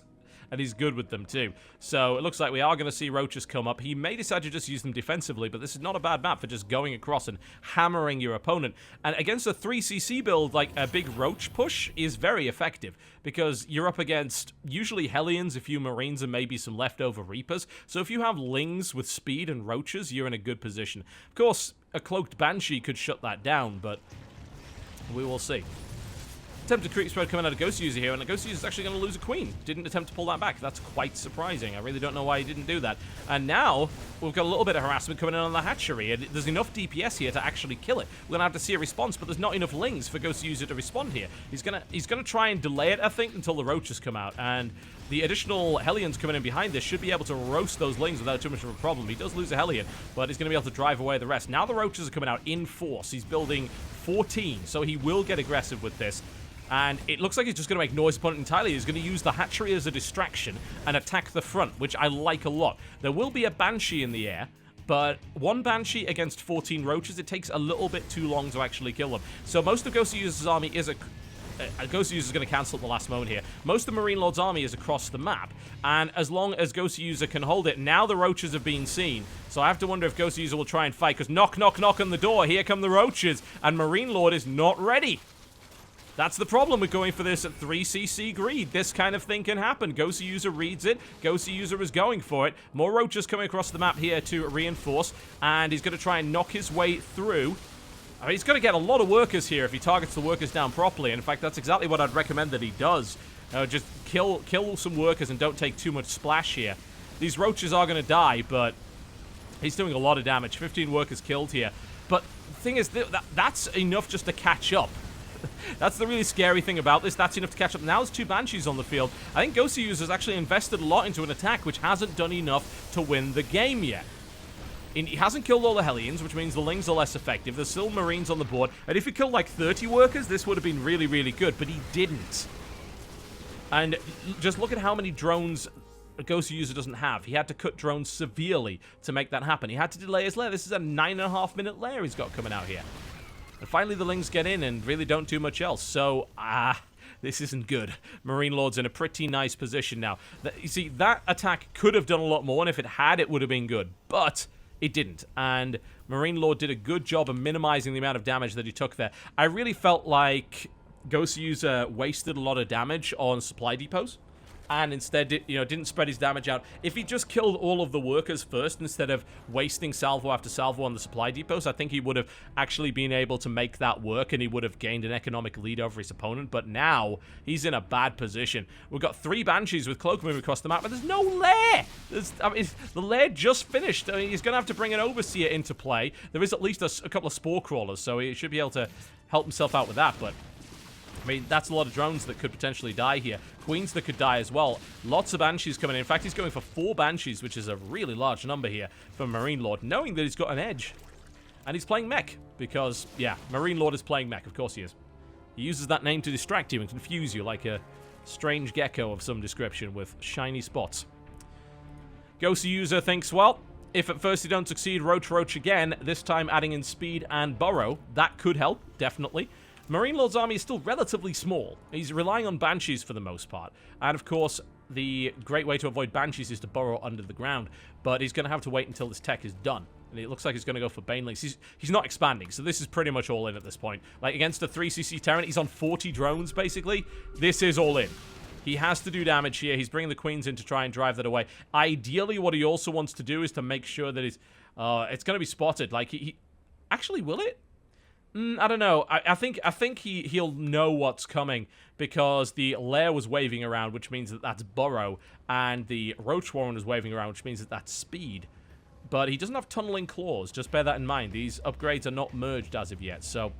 And he's good with them too. So it looks like we are going to see roaches come up. He may decide to just use them defensively, but this is not a bad map for just going across and hammering your opponent. And against a 3cc build, like a big roach push is very effective, because you're up against usually Hellions, a few Marines, and maybe some leftover Reapers. So if you have Lings with speed and roaches, you're in a good position. Of course, a cloaked Banshee could shut that down, but we will see. Attempted creep spread coming out of GosuUser here, and the GosuUser is actually going to lose a Queen. Didn't attempt to pull that back. That's quite surprising. I really don't know why he didn't do that. And now, we've got a little bit of harassment coming in on the hatchery, and there's enough DPS here to actually kill it. We're going to have to see a response, but there's not enough Lings for GosuUser to respond here. He's gonna try and delay it, I think, until the roaches come out, and the additional Hellions coming in behind this should be able to roast those Lings without too much of a problem. He does lose a Hellion, but he's going to be able to drive away the rest. Now the roaches are coming out in force. He's building 14, so he will get aggressive with this. And it looks like he's just going to ignore his opponent entirely. He's going to use the hatchery as a distraction and attack the front, which I like a lot. There will be a Banshee in the air, but 1 Banshee against 14 roaches, it takes a little bit too long to actually kill them. So most of GosuUser's army is GosuUser is going to cancel at the last moment here. Most of the Marine Lord's army is across the map, and as long as GosuUser can hold it, now the roaches have been seen. So I have to wonder if GosuUser will try and fight, because knock, knock, knock on the door. Here come the roaches, and Marine Lord is not ready. That's the problem with going for this at 3cc greed. This kind of thing can happen. GosuUser reads it. GosuUser is going for it. More roaches coming across the map here to reinforce, and he's going to try and knock his way through. I mean, he's going to get a lot of workers here if he targets the workers down properly. In fact, that's exactly what I'd recommend that he does. Just kill some workers and don't take too much splash here. These roaches are going to die, but he's doing a lot of damage. 15 workers killed here. But the thing is, that's enough just to catch up. That's the really scary thing about this. That's enough to catch up. Now there's 2 Banshees on the field. I think GosuUser has actually invested a lot into an attack which hasn't done enough to win the game yet. He hasn't killed all the Hellions, which means the Lings are less effective. There's still Marines on the board. And if he killed like 30 workers, this would have been really, really good. But he didn't. And just look at how many drones GosuUser doesn't have. He had to cut drones severely to make that happen. He had to delay his lair. This is a 9.5-minute lair he's got coming out here. And finally, the Lings get in and really don't do much else. So, this isn't good. Marine Lord's in a pretty nice position now. You see, that attack could have done a lot more, and if it had, it would have been good. But it didn't. And Marine Lord did a good job of minimizing the amount of damage that he took there. I really felt like GosuUser wasted a lot of damage on supply depots, and instead, didn't spread his damage out. If he just killed all of the workers first instead of wasting salvo after salvo on the supply depots, I think he would have actually been able to make that work, and he would have gained an economic lead over his opponent. But now, he's in a bad position. We've got 3 Banshees with Cloak moving across the map, but there's no lair! The lair just finished. I mean, he's going to have to bring an Overseer into play. There is at least a couple of Spore Crawlers, so he should be able to help himself out with that, but I mean, that's a lot of drones that could potentially die here. Queens that could die as well. Lots of Banshees coming in. In fact, he's going for 4 Banshees, which is a really large number here for Marine Lord, knowing that he's got an edge. And he's playing mech, because, yeah, Marine Lord is playing mech. Of course he is. He uses that name to distract you and confuse you like a strange gecko of some description with shiny spots. GosuUser thinks, well, if at first you don't succeed, Roach again, this time adding in speed and burrow. That could help, definitely. Marine Lord's army is still relatively small. He's relying on Banshees for the most part. And of course, the great way to avoid Banshees is to burrow under the ground. But he's going to have to wait until this tech is done. And it looks like he's going to go for Banelings. He's not expanding, so this is pretty much all in at this point. Like, against a 3cc Terran, he's on 40 drones, basically. This is all in. He has to do damage here. He's bringing the Queens in to try and drive that away. Ideally, what he also wants to do is to make sure that it's going to be spotted. Like, actually, will it? I don't know. I think he'll know what's coming, because the lair was waving around, which means that that's burrow, and the Roach Warren was waving around, which means that that's speed. But he doesn't have tunneling claws. Just bear that in mind. These upgrades are not merged as of yet, so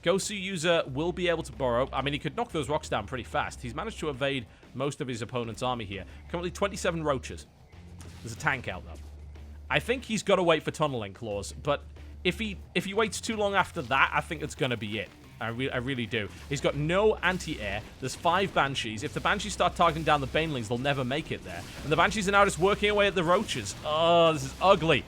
GosuUser will be able to burrow. I mean, he could knock those rocks down pretty fast. He's managed to evade most of his opponent's army here. Currently 27 roaches. There's a tank out, though. I think he's got to wait for tunneling claws, but if he waits too long after that, I think it's going to be it. I really do. He's got no anti-air. There's 5 Banshees. If the Banshees start targeting down the Banelings, they'll never make it there. And the Banshees are now just working away at the roaches. Oh, this is ugly.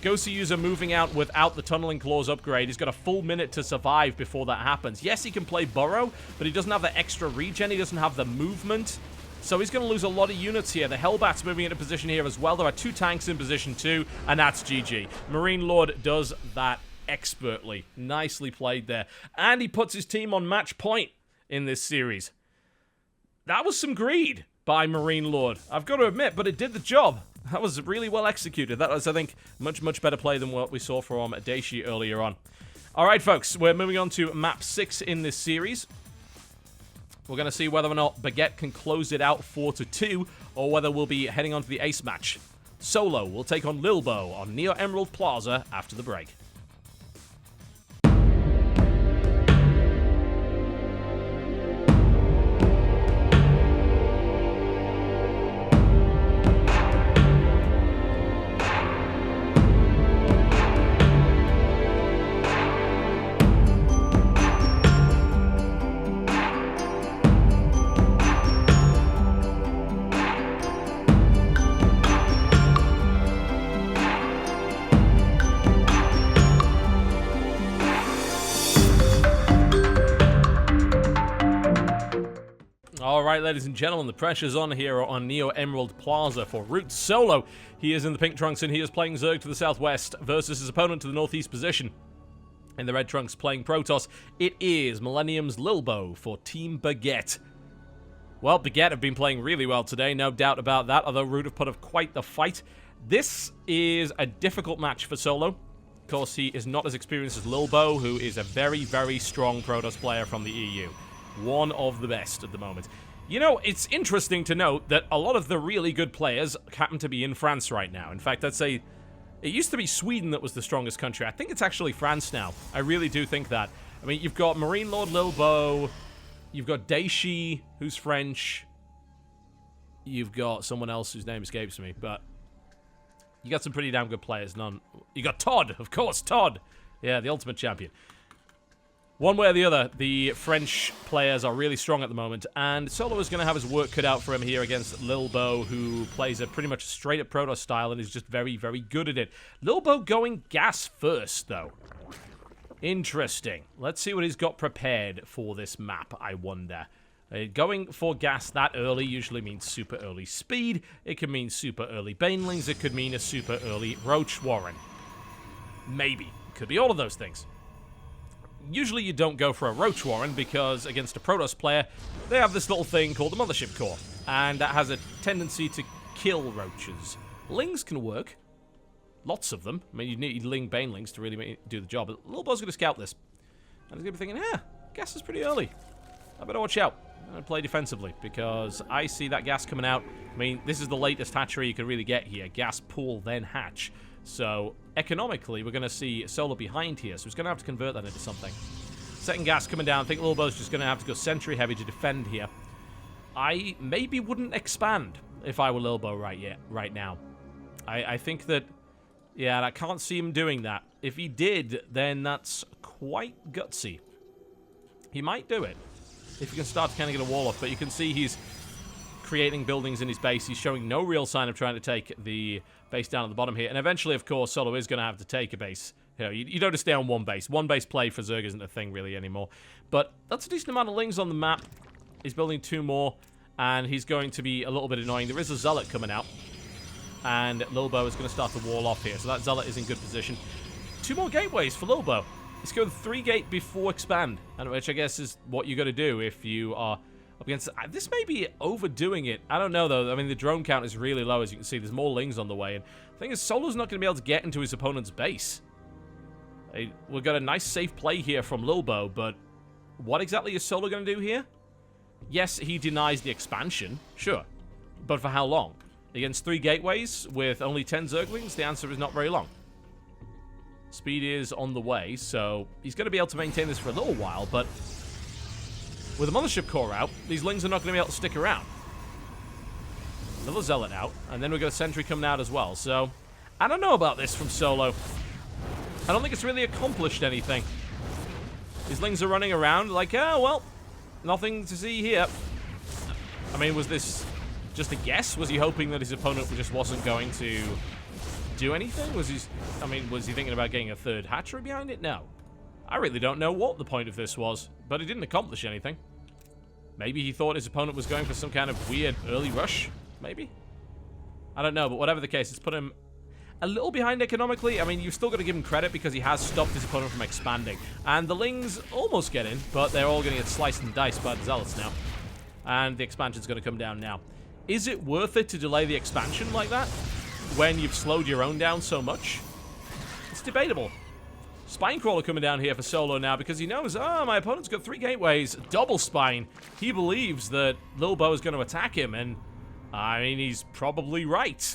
GosuUser moving out without the tunneling claws upgrade. He's got a full minute to survive before that happens. Yes, he can play burrow, but he doesn't have the extra regen. He doesn't have the movement. So he's going to lose a lot of units here. The Hellbat's moving into position here as well. There are 2 tanks in position too, and that's GG. Marine Lord does that expertly. Nicely played there. And he puts his team on match point in this series. That was some greed by Marine Lord, I've got to admit, but it did the job. That was really well executed. That was, I think, much, much better play than what we saw from Daishi earlier on. All right, folks, we're moving on to map 6 in this series. We're going to see whether or not Baguette can close it out 4-2, or whether we'll be heading on to the ace match. Solo will take on Lilbow on Neo Emerald Plaza after the break. Alright, ladies and gentlemen, the pressure's on here on Neo Emerald Plaza for Root Solo. He is in the pink trunks and he is playing Zerg to the southwest versus his opponent to the northeast position. In the red trunks playing Protoss, it is Millennium's Lilbow for Team Baguette. Well, Baguette have been playing really well today, no doubt about that, although Root have put up quite the fight. This is a difficult match for Solo. Of course, he is not as experienced as Lilbow, who is a very, very strong Protoss player from the EU. One of the best at the moment. You know, it's interesting to note that a lot of the really good players happen to be in France right now. In fact, I'd say it used to be Sweden that was the strongest country. I think it's actually France now. I really do think that. I mean, you've got Marine Lord Lilbow, you've got Daishi, who's French, you've got someone else whose name escapes me, but you got some pretty damn good players. You got Todd, of course, Todd. Yeah, the ultimate champion. One way or the other, the French players are really strong at the moment, and Solo is going to have his work cut out for him here against Lilbow, who plays a pretty much straight-up Protoss style and is just very, very good at it. Lilbow going gas first, though. Interesting. Let's see what he's got prepared for this map, I wonder. Going for gas that early usually means super early speed. It could mean super early banelings. It could mean a super early Roach Warren. Maybe. Could be all of those things. Usually you don't go for a Roach Warren because against a Protoss player, they have this little thing called the Mothership Core. And that has a tendency to kill roaches. Lings can work. Lots of them. I mean, you need Ling banelings to really do the job. But Lilbow's going to scout this. And he's going to be thinking, gas is pretty early. I better watch out. I'm going to play defensively because I see that gas coming out. I mean, this is the latest hatchery you can really get here. Gas, pool, then hatch. So, economically, we're going to see Solo behind here. So he's going to have to convert that into something. Second gas coming down. I think Lilbow's just going to have to go sentry heavy to defend here. I maybe wouldn't expand if I were Lilbow right now. I think that, yeah, I can't see him doing that. If he did, then that's quite gutsy. He might do it. If you can start to kind of get a wall off, but you can see he's creating buildings in his base. He's showing no real sign of trying to take the base down at the bottom here. And eventually, of course, Solo is going to have to take a base. You don't just stay on one base. One base play for Zerg isn't a thing really anymore. But that's a decent amount of Lings on the map. He's building 2 more, and he's going to be a little bit annoying. There is a Zealot coming out, and Lilbow is going to start to wall off here. So that Zealot is in good position. 2 more gateways for Lilbow. He's going 3 gate before expand, and which I guess is what you got to do if you are up against. This may be overdoing it. I don't know though. I mean, the drone count is really low, as you can see. There's more Lings on the way, and the thing is, Solo's not going to be able to get into his opponent's base. We've got a nice safe play here from Lilbow, but what exactly is Solo going to do here? Yes, he denies the expansion, sure, but for how long? Against 3 gateways with only 10 Zerglings, the answer is not very long. Speed is on the way, so he's going to be able to maintain this for a little while, but with the Mothership Core out, these Lings are not going to be able to stick around. Another Zealot out, and then we've got a Sentry coming out as well, so I don't know about this from Solo. I don't think it's really accomplished anything. These Lings are running around like, oh, well, nothing to see here. I mean, was this just a guess? Was he hoping that his opponent just wasn't going to do anything? Was he thinking about getting a 3rd hatchery behind it? No. I really don't know what the point of this was, but it didn't accomplish anything. Maybe he thought his opponent was going for some kind of weird early rush, maybe? I don't know, but whatever the case, it's put him a little behind economically. I mean, you've still got to give him credit because he has stopped his opponent from expanding. And the Lings almost get in, but they're all going to get sliced and diced by the Zealots now. And the expansion's going to come down now. Is it worth it to delay the expansion like that when you've slowed your own down so much? It's debatable. Spinecrawler coming down here for Solo now because he knows, my opponent's got 3 gateways, double spine. He believes that Lilbow is going to attack him, and I mean, he's probably right.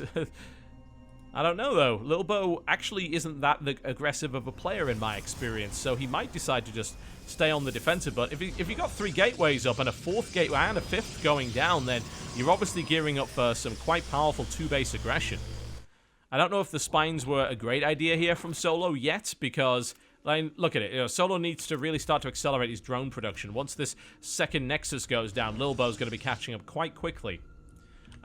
I don't know, though. Lilbow actually isn't that aggressive of a player in my experience, so he might decide to just stay on the defensive. But if you got 3 gateways up and a 4th gateway and a 5th going down, then you're obviously gearing up for some quite powerful 2-base aggression. I don't know if the spines were a great idea here from Solo yet, because, look at it. Solo needs to really start to accelerate his drone production. Once this 2nd Nexus goes down, Lilbow's going to be catching up quite quickly.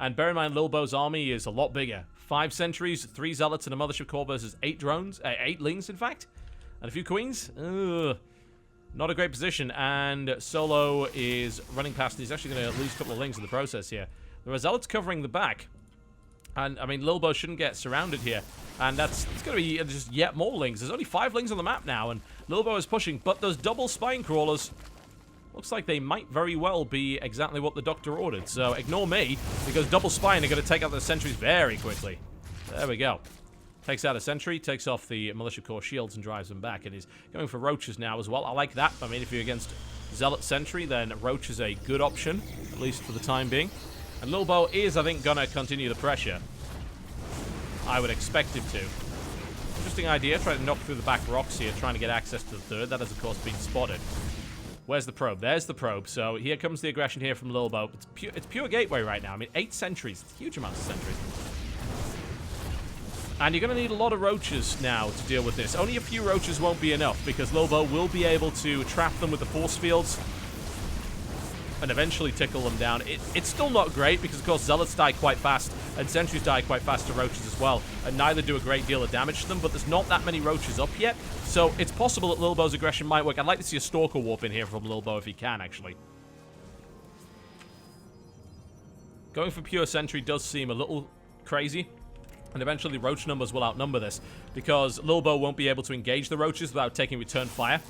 And bear in mind, Lilbow's army is a lot bigger. 5 sentries, 3 zealots, and a Mothership Core versus 8 drones. 8 Lings, in fact. And a few queens. Ugh. Not a great position, and Solo is running past. He's actually going to lose a couple of lings in the process here. The Zealot's covering the back. And, I mean, Lilbow shouldn't get surrounded here. And it's going to be just yet more lings. There's only 5 lings on the map now, and Lilbow is pushing. But those double spine crawlers, looks like they might very well be exactly what the Doctor ordered. So ignore me, because double spine are going to take out the sentries very quickly. There we go. Takes out a sentry, takes off the Militia Corps shields and drives them back. And he's going for roaches now as well. I like that. I mean, if you're against Zealot Sentry, then roach is a good option, at least for the time being. And Lilbow is, I think, going to continue the pressure. I would expect him to. Interesting idea, trying to knock through the back rocks here, trying to get access to the third. That has, of course, been spotted. Where's the probe? There's the probe. So here comes the aggression here from Lilbow. It's pure gateway right now. I mean, 8 sentries. It's a huge amount of sentries. And you're going to need a lot of roaches now to deal with this. Only a few roaches won't be enough, because Lilbow will be able to trap them with the force fields and eventually tickle them down. It's still not great, because, of course, Zealots die quite fast, and Sentries die quite fast to roaches as well, and neither do a great deal of damage to them, but there's not that many roaches up yet, so it's possible that Lilbow's aggression might work. I'd like to see a Stalker warp in here from Lilbow if he can, actually. Going for pure Sentry does seem a little crazy. And eventually roach numbers will outnumber this, because Lilbow won't be able to engage the roaches without taking return fire.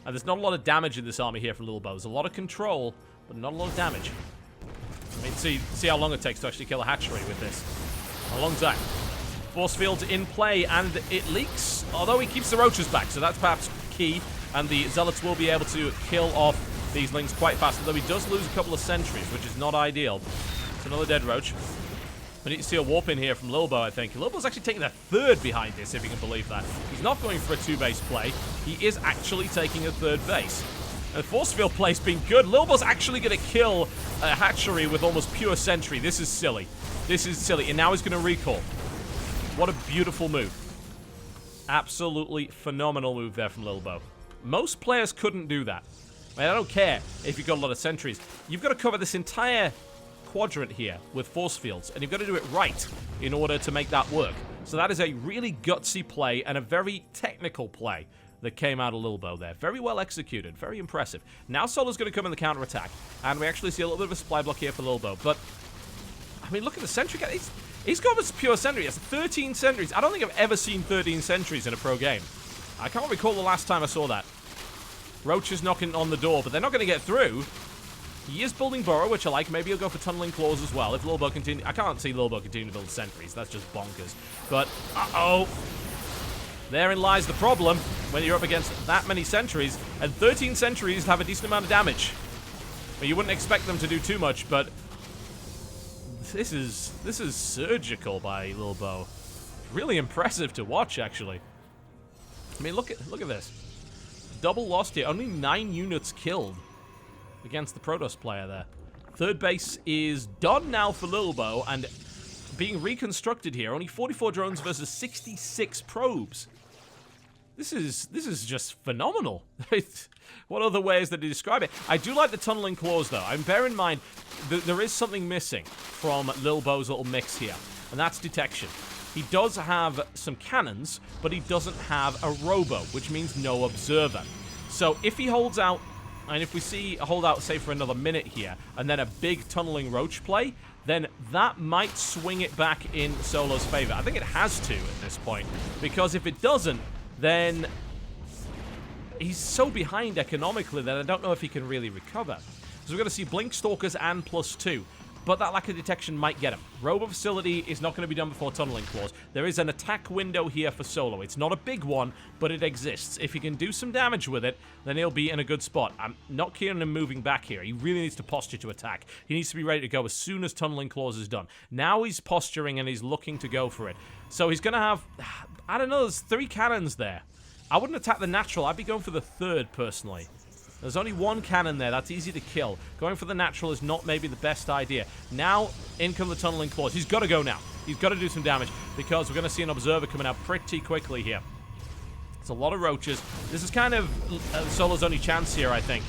And there's not a lot of damage in this army here for Lilbow. There's a lot of control, but not a lot of damage. I mean, see how long it takes to actually kill a hatchery with this. A long time. Force field in play, and it leaks, although he keeps the roaches back, so that's perhaps key. And the Zealots will be able to kill off these lings quite fast, although he does lose a couple of sentries, which is not ideal. It's another dead roach. We need to see a warp in here from Lilbow, I think. Lilbow's actually taking a third behind this, if you can believe that. He's not going for a 2-base play. He is actually taking a third base. And the force field play's been good. Lilbow's actually going to kill a hatchery with almost pure sentry. This is silly. This is silly. And now he's going to recall. What a beautiful move. Absolutely phenomenal move there from Lilbow. Most players couldn't do that. I mean, I don't care if you've got a lot of sentries. You've got to cover this entire quadrant here with force fields, and you've got to do it right in order to make that work. So that is a really gutsy play and a very technical play that came out of Lilbow there. Very well executed, very impressive. Now Solo's going to come in the counter-attack, and we actually see a little bit of a supply block here for Lilbow, but I mean, look at the sentry. He's got this pure sentry. He has 13 sentries. I don't think I've ever seen 13 sentries in a pro game. I can't recall the last time I saw that. Roach is knocking on the door, but they're not going to get through. He is building burrow, which I like. Maybe he'll go for tunneling claws as well if Lilbow continue. I can't see Lilbow continue to build sentries. That's just bonkers. But, uh-oh. Therein lies the problem when you're up against that many sentries. And 13 sentries have a decent amount of damage. Well, you wouldn't expect them to do too much, but this is surgical by Lilbow. Really impressive to watch, actually. I mean, look at this. Double lost here. Only 9 units killed against the Protoss player there. Third base is done now for Lilbow, and being reconstructed here. Only 44 drones versus 66 probes. This is just phenomenal. What other ways that to describe it? I do like the tunneling claws, though. I mean, bear in mind, there is something missing from Lilbow's little mix here, and that's detection. He does have some cannons, but he doesn't have a robo, which means no observer. So if he holds out, and if we see a holdout, say, for another minute here, and then a big tunneling roach play, then that might swing it back in Solo's favor. I think it has to at this point, because if it doesn't, then he's so behind economically that I don't know if he can really recover. So we're going to see Blink Stalkers and +2. But that lack of detection might get him. Robo Facility is not going to be done before Tunneling Claws. There is an attack window here for Solo. It's not a big one, but it exists. If he can do some damage with it, then he'll be in a good spot. I'm not keen on him moving back here. He really needs to posture to attack. He needs to be ready to go as soon as Tunneling Claws is done. Now he's posturing and he's looking to go for it. So he's going to have, I don't know, there's 3 cannons there. I wouldn't attack the natural. I'd be going for the third, personally. There's only 1 cannon there. That's easy to kill. Going for the natural is not maybe the best idea. Now, in come the Tunneling Claws. He's got to go now. He's got to do some damage, because we're going to see an Observer coming out pretty quickly here. It's a lot of roaches. This is kind of Solo's only chance here, I think.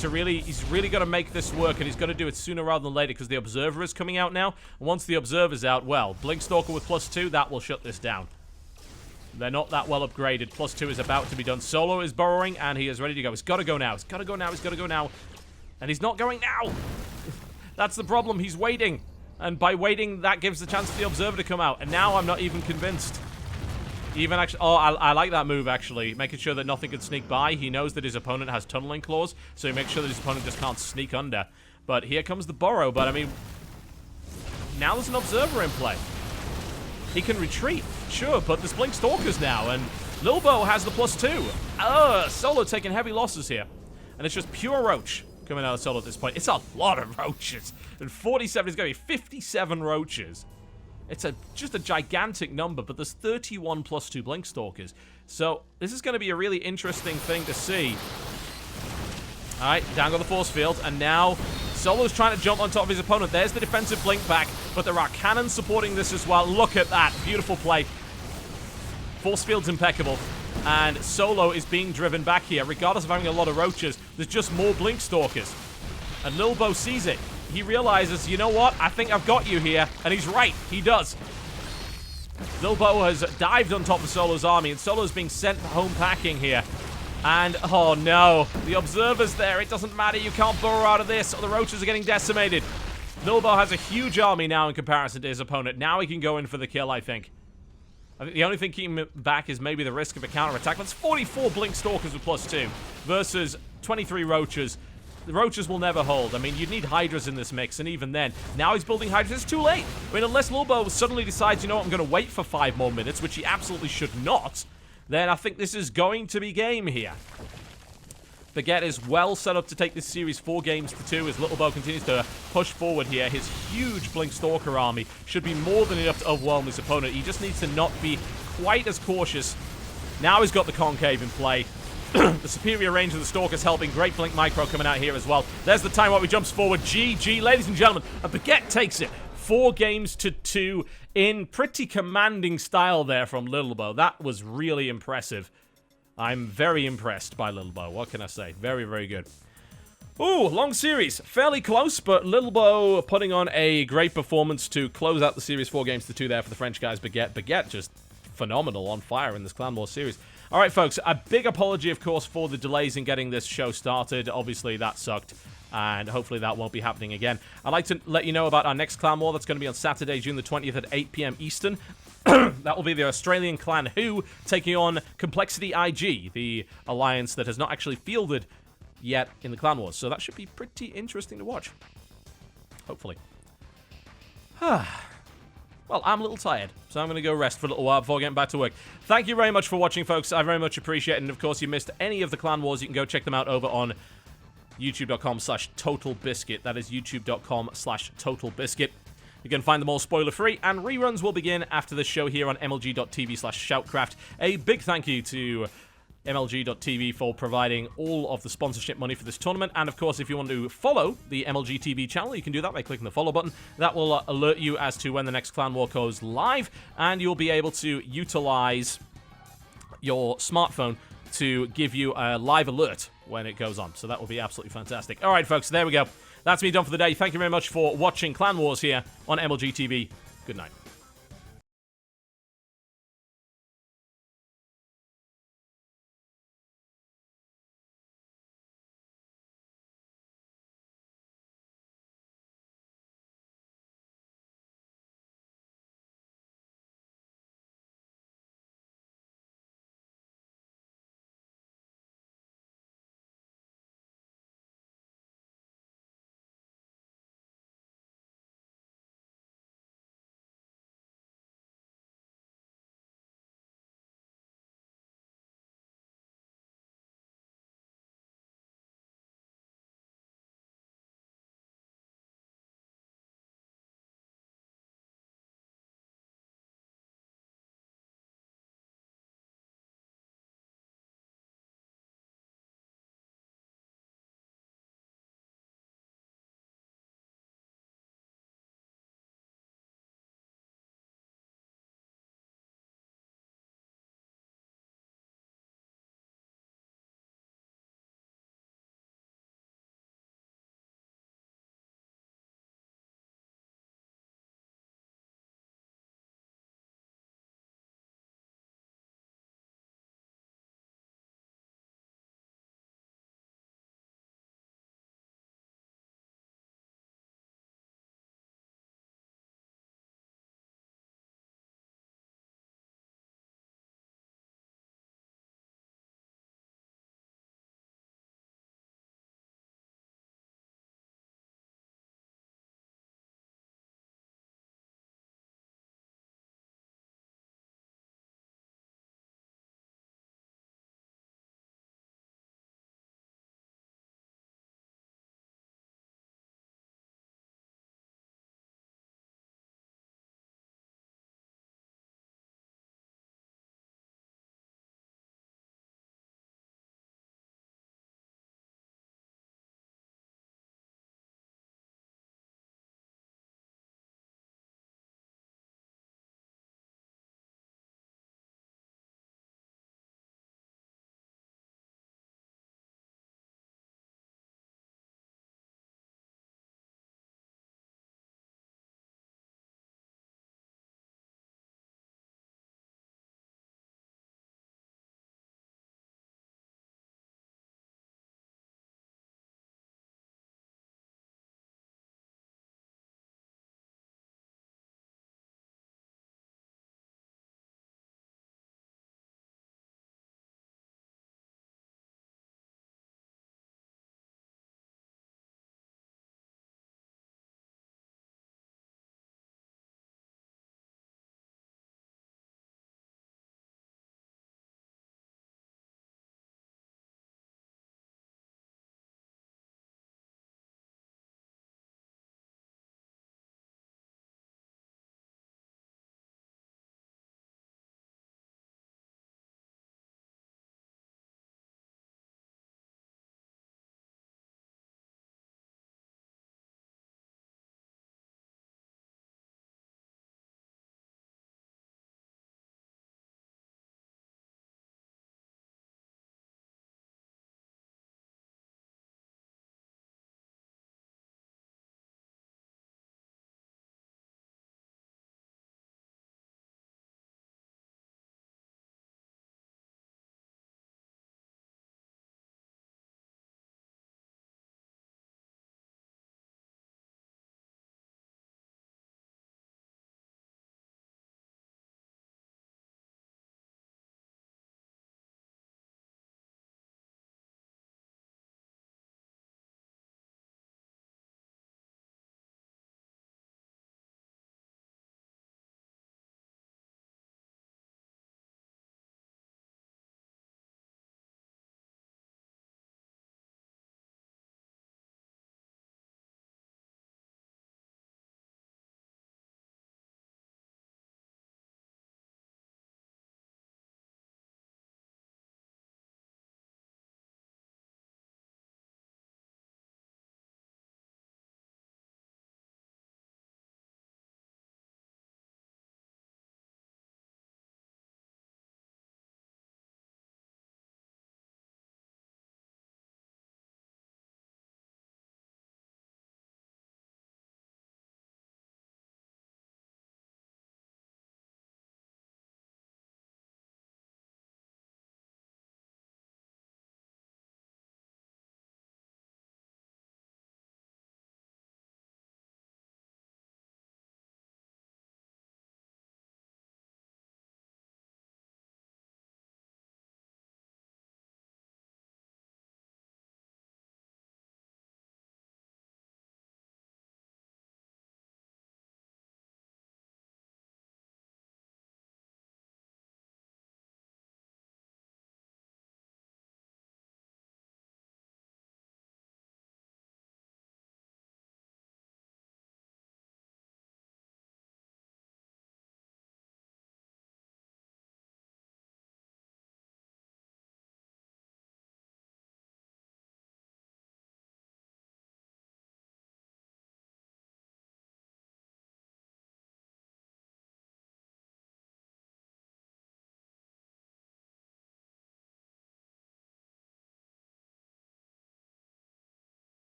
He's really got to make this work, and he's got to do it sooner rather than later, because the Observer is coming out now. And once the Observer's out, well, Blink Stalker with +2, that will shut this down. They're not that well upgraded. +2 is about to be done. Solo is burrowing, and he is ready to go. He's got to go now. He's got to go now. He's got to go now. And he's not going now. That's the problem. He's waiting. And by waiting, that gives the chance for the Observer to come out. And now I'm not even convinced. Even actually... Oh, I like that move, actually. Making sure that nothing can sneak by. He knows that his opponent has tunneling claws, so he makes sure that his opponent just can't sneak under. But here comes the burrow. But, I mean... Now there's an Observer in play. He can retreat, sure, but there's Blink Stalkers now, and Lilbow has the +2. Solo taking heavy losses here. And it's just pure Roach coming out of Solo at this point. It's a lot of Roaches. And 47 is going to be 57 Roaches. It's just a gigantic number, but there's 31 +2 Blink Stalkers. So this is going to be a really interesting thing to see. Alright, down go the force field, and now Solo's trying to jump on top of his opponent. There's the defensive blink back, but there are cannons supporting this as well. Look at that. Beautiful play. Force field's impeccable. And Solo is being driven back here. Regardless of having a lot of Roaches, there's just more Blink Stalkers. And Lilbow sees it. He realizes, you know what? I think I've got you here. And he's right. He does. Lilbow has dived on top of Solo's army, and Solo's being sent home packing here. And, oh no, the Observer's there. It doesn't matter. You can't burrow out of this, or the Roaches are getting decimated. Lilbow has a huge army now in comparison to his opponent. Now he can go in for the kill, I think. I think the only thing keeping him back is maybe the risk of a counterattack. That's 44 Blink Stalkers with +2 versus 23 Roaches. The Roaches will never hold. I mean, you'd need Hydras in this mix, and even then, now he's building Hydras. It's too late. I mean, unless Lilbow suddenly decides, you know what, I'm going to wait for 5 more minutes, which he absolutely should not, then I think this is going to be game here. Baguette is well set up to take this series 4 games to 2 as Lilbow continues to push forward here. His huge Blink Stalker army should be more than enough to overwhelm his opponent. He just needs to not be quite as cautious. Now he's got the Concave in play. The superior range of the Stalkers helping. Great Blink Micro coming out here as well. There's the time while he jumps forward. GG, ladies and gentlemen. And Baguette takes it. 4 games to 2 in pretty commanding style there from Lilbow. That was really impressive. I'm very impressed by Lilbow. What can I say? Very, very good. Ooh, long series. Fairly close, but Lilbow putting on a great performance to close out the series 4 games to 2 there for the French guys. Baguette just phenomenal, on fire in this Clan Wars series. All right, folks, a big apology, of course, for the delays in getting this show started. Obviously, that sucked, and hopefully that won't be happening again. I'd like to let you know about our next Clan War. That's going to be on Saturday, June the 20th at 8 p.m. Eastern. That will be the Australian clan Who taking on Complexity IG, the alliance that has not actually fielded yet in the Clan Wars. So that should be pretty interesting to watch. Hopefully. Well, I'm a little tired, so I'm going to go rest for a little while before getting back to work. Thank you very much for watching, folks. I very much appreciate it. And, of course, if you missed any of the Clan Wars, you can go check them out over on youtube.com/TotalBiscuit. That is youtube.com/TotalBiscuit. You can find them all spoiler-free, and reruns will begin after the show here on mlg.tv/shoutcraft. A big thank you to MLG.TV for providing all of the sponsorship money for this tournament. And, of course, if you want to follow the MLG TV channel, you can do that by clicking the follow button. That will alert you as to when the next Clan War goes live, and you'll be able to utilize your smartphone to give you a live alert when it goes on. So that will be absolutely fantastic. All right, folks, there we go. That's me done for the day. Thank you very much for watching Clan Wars here on MLG TV. Good night.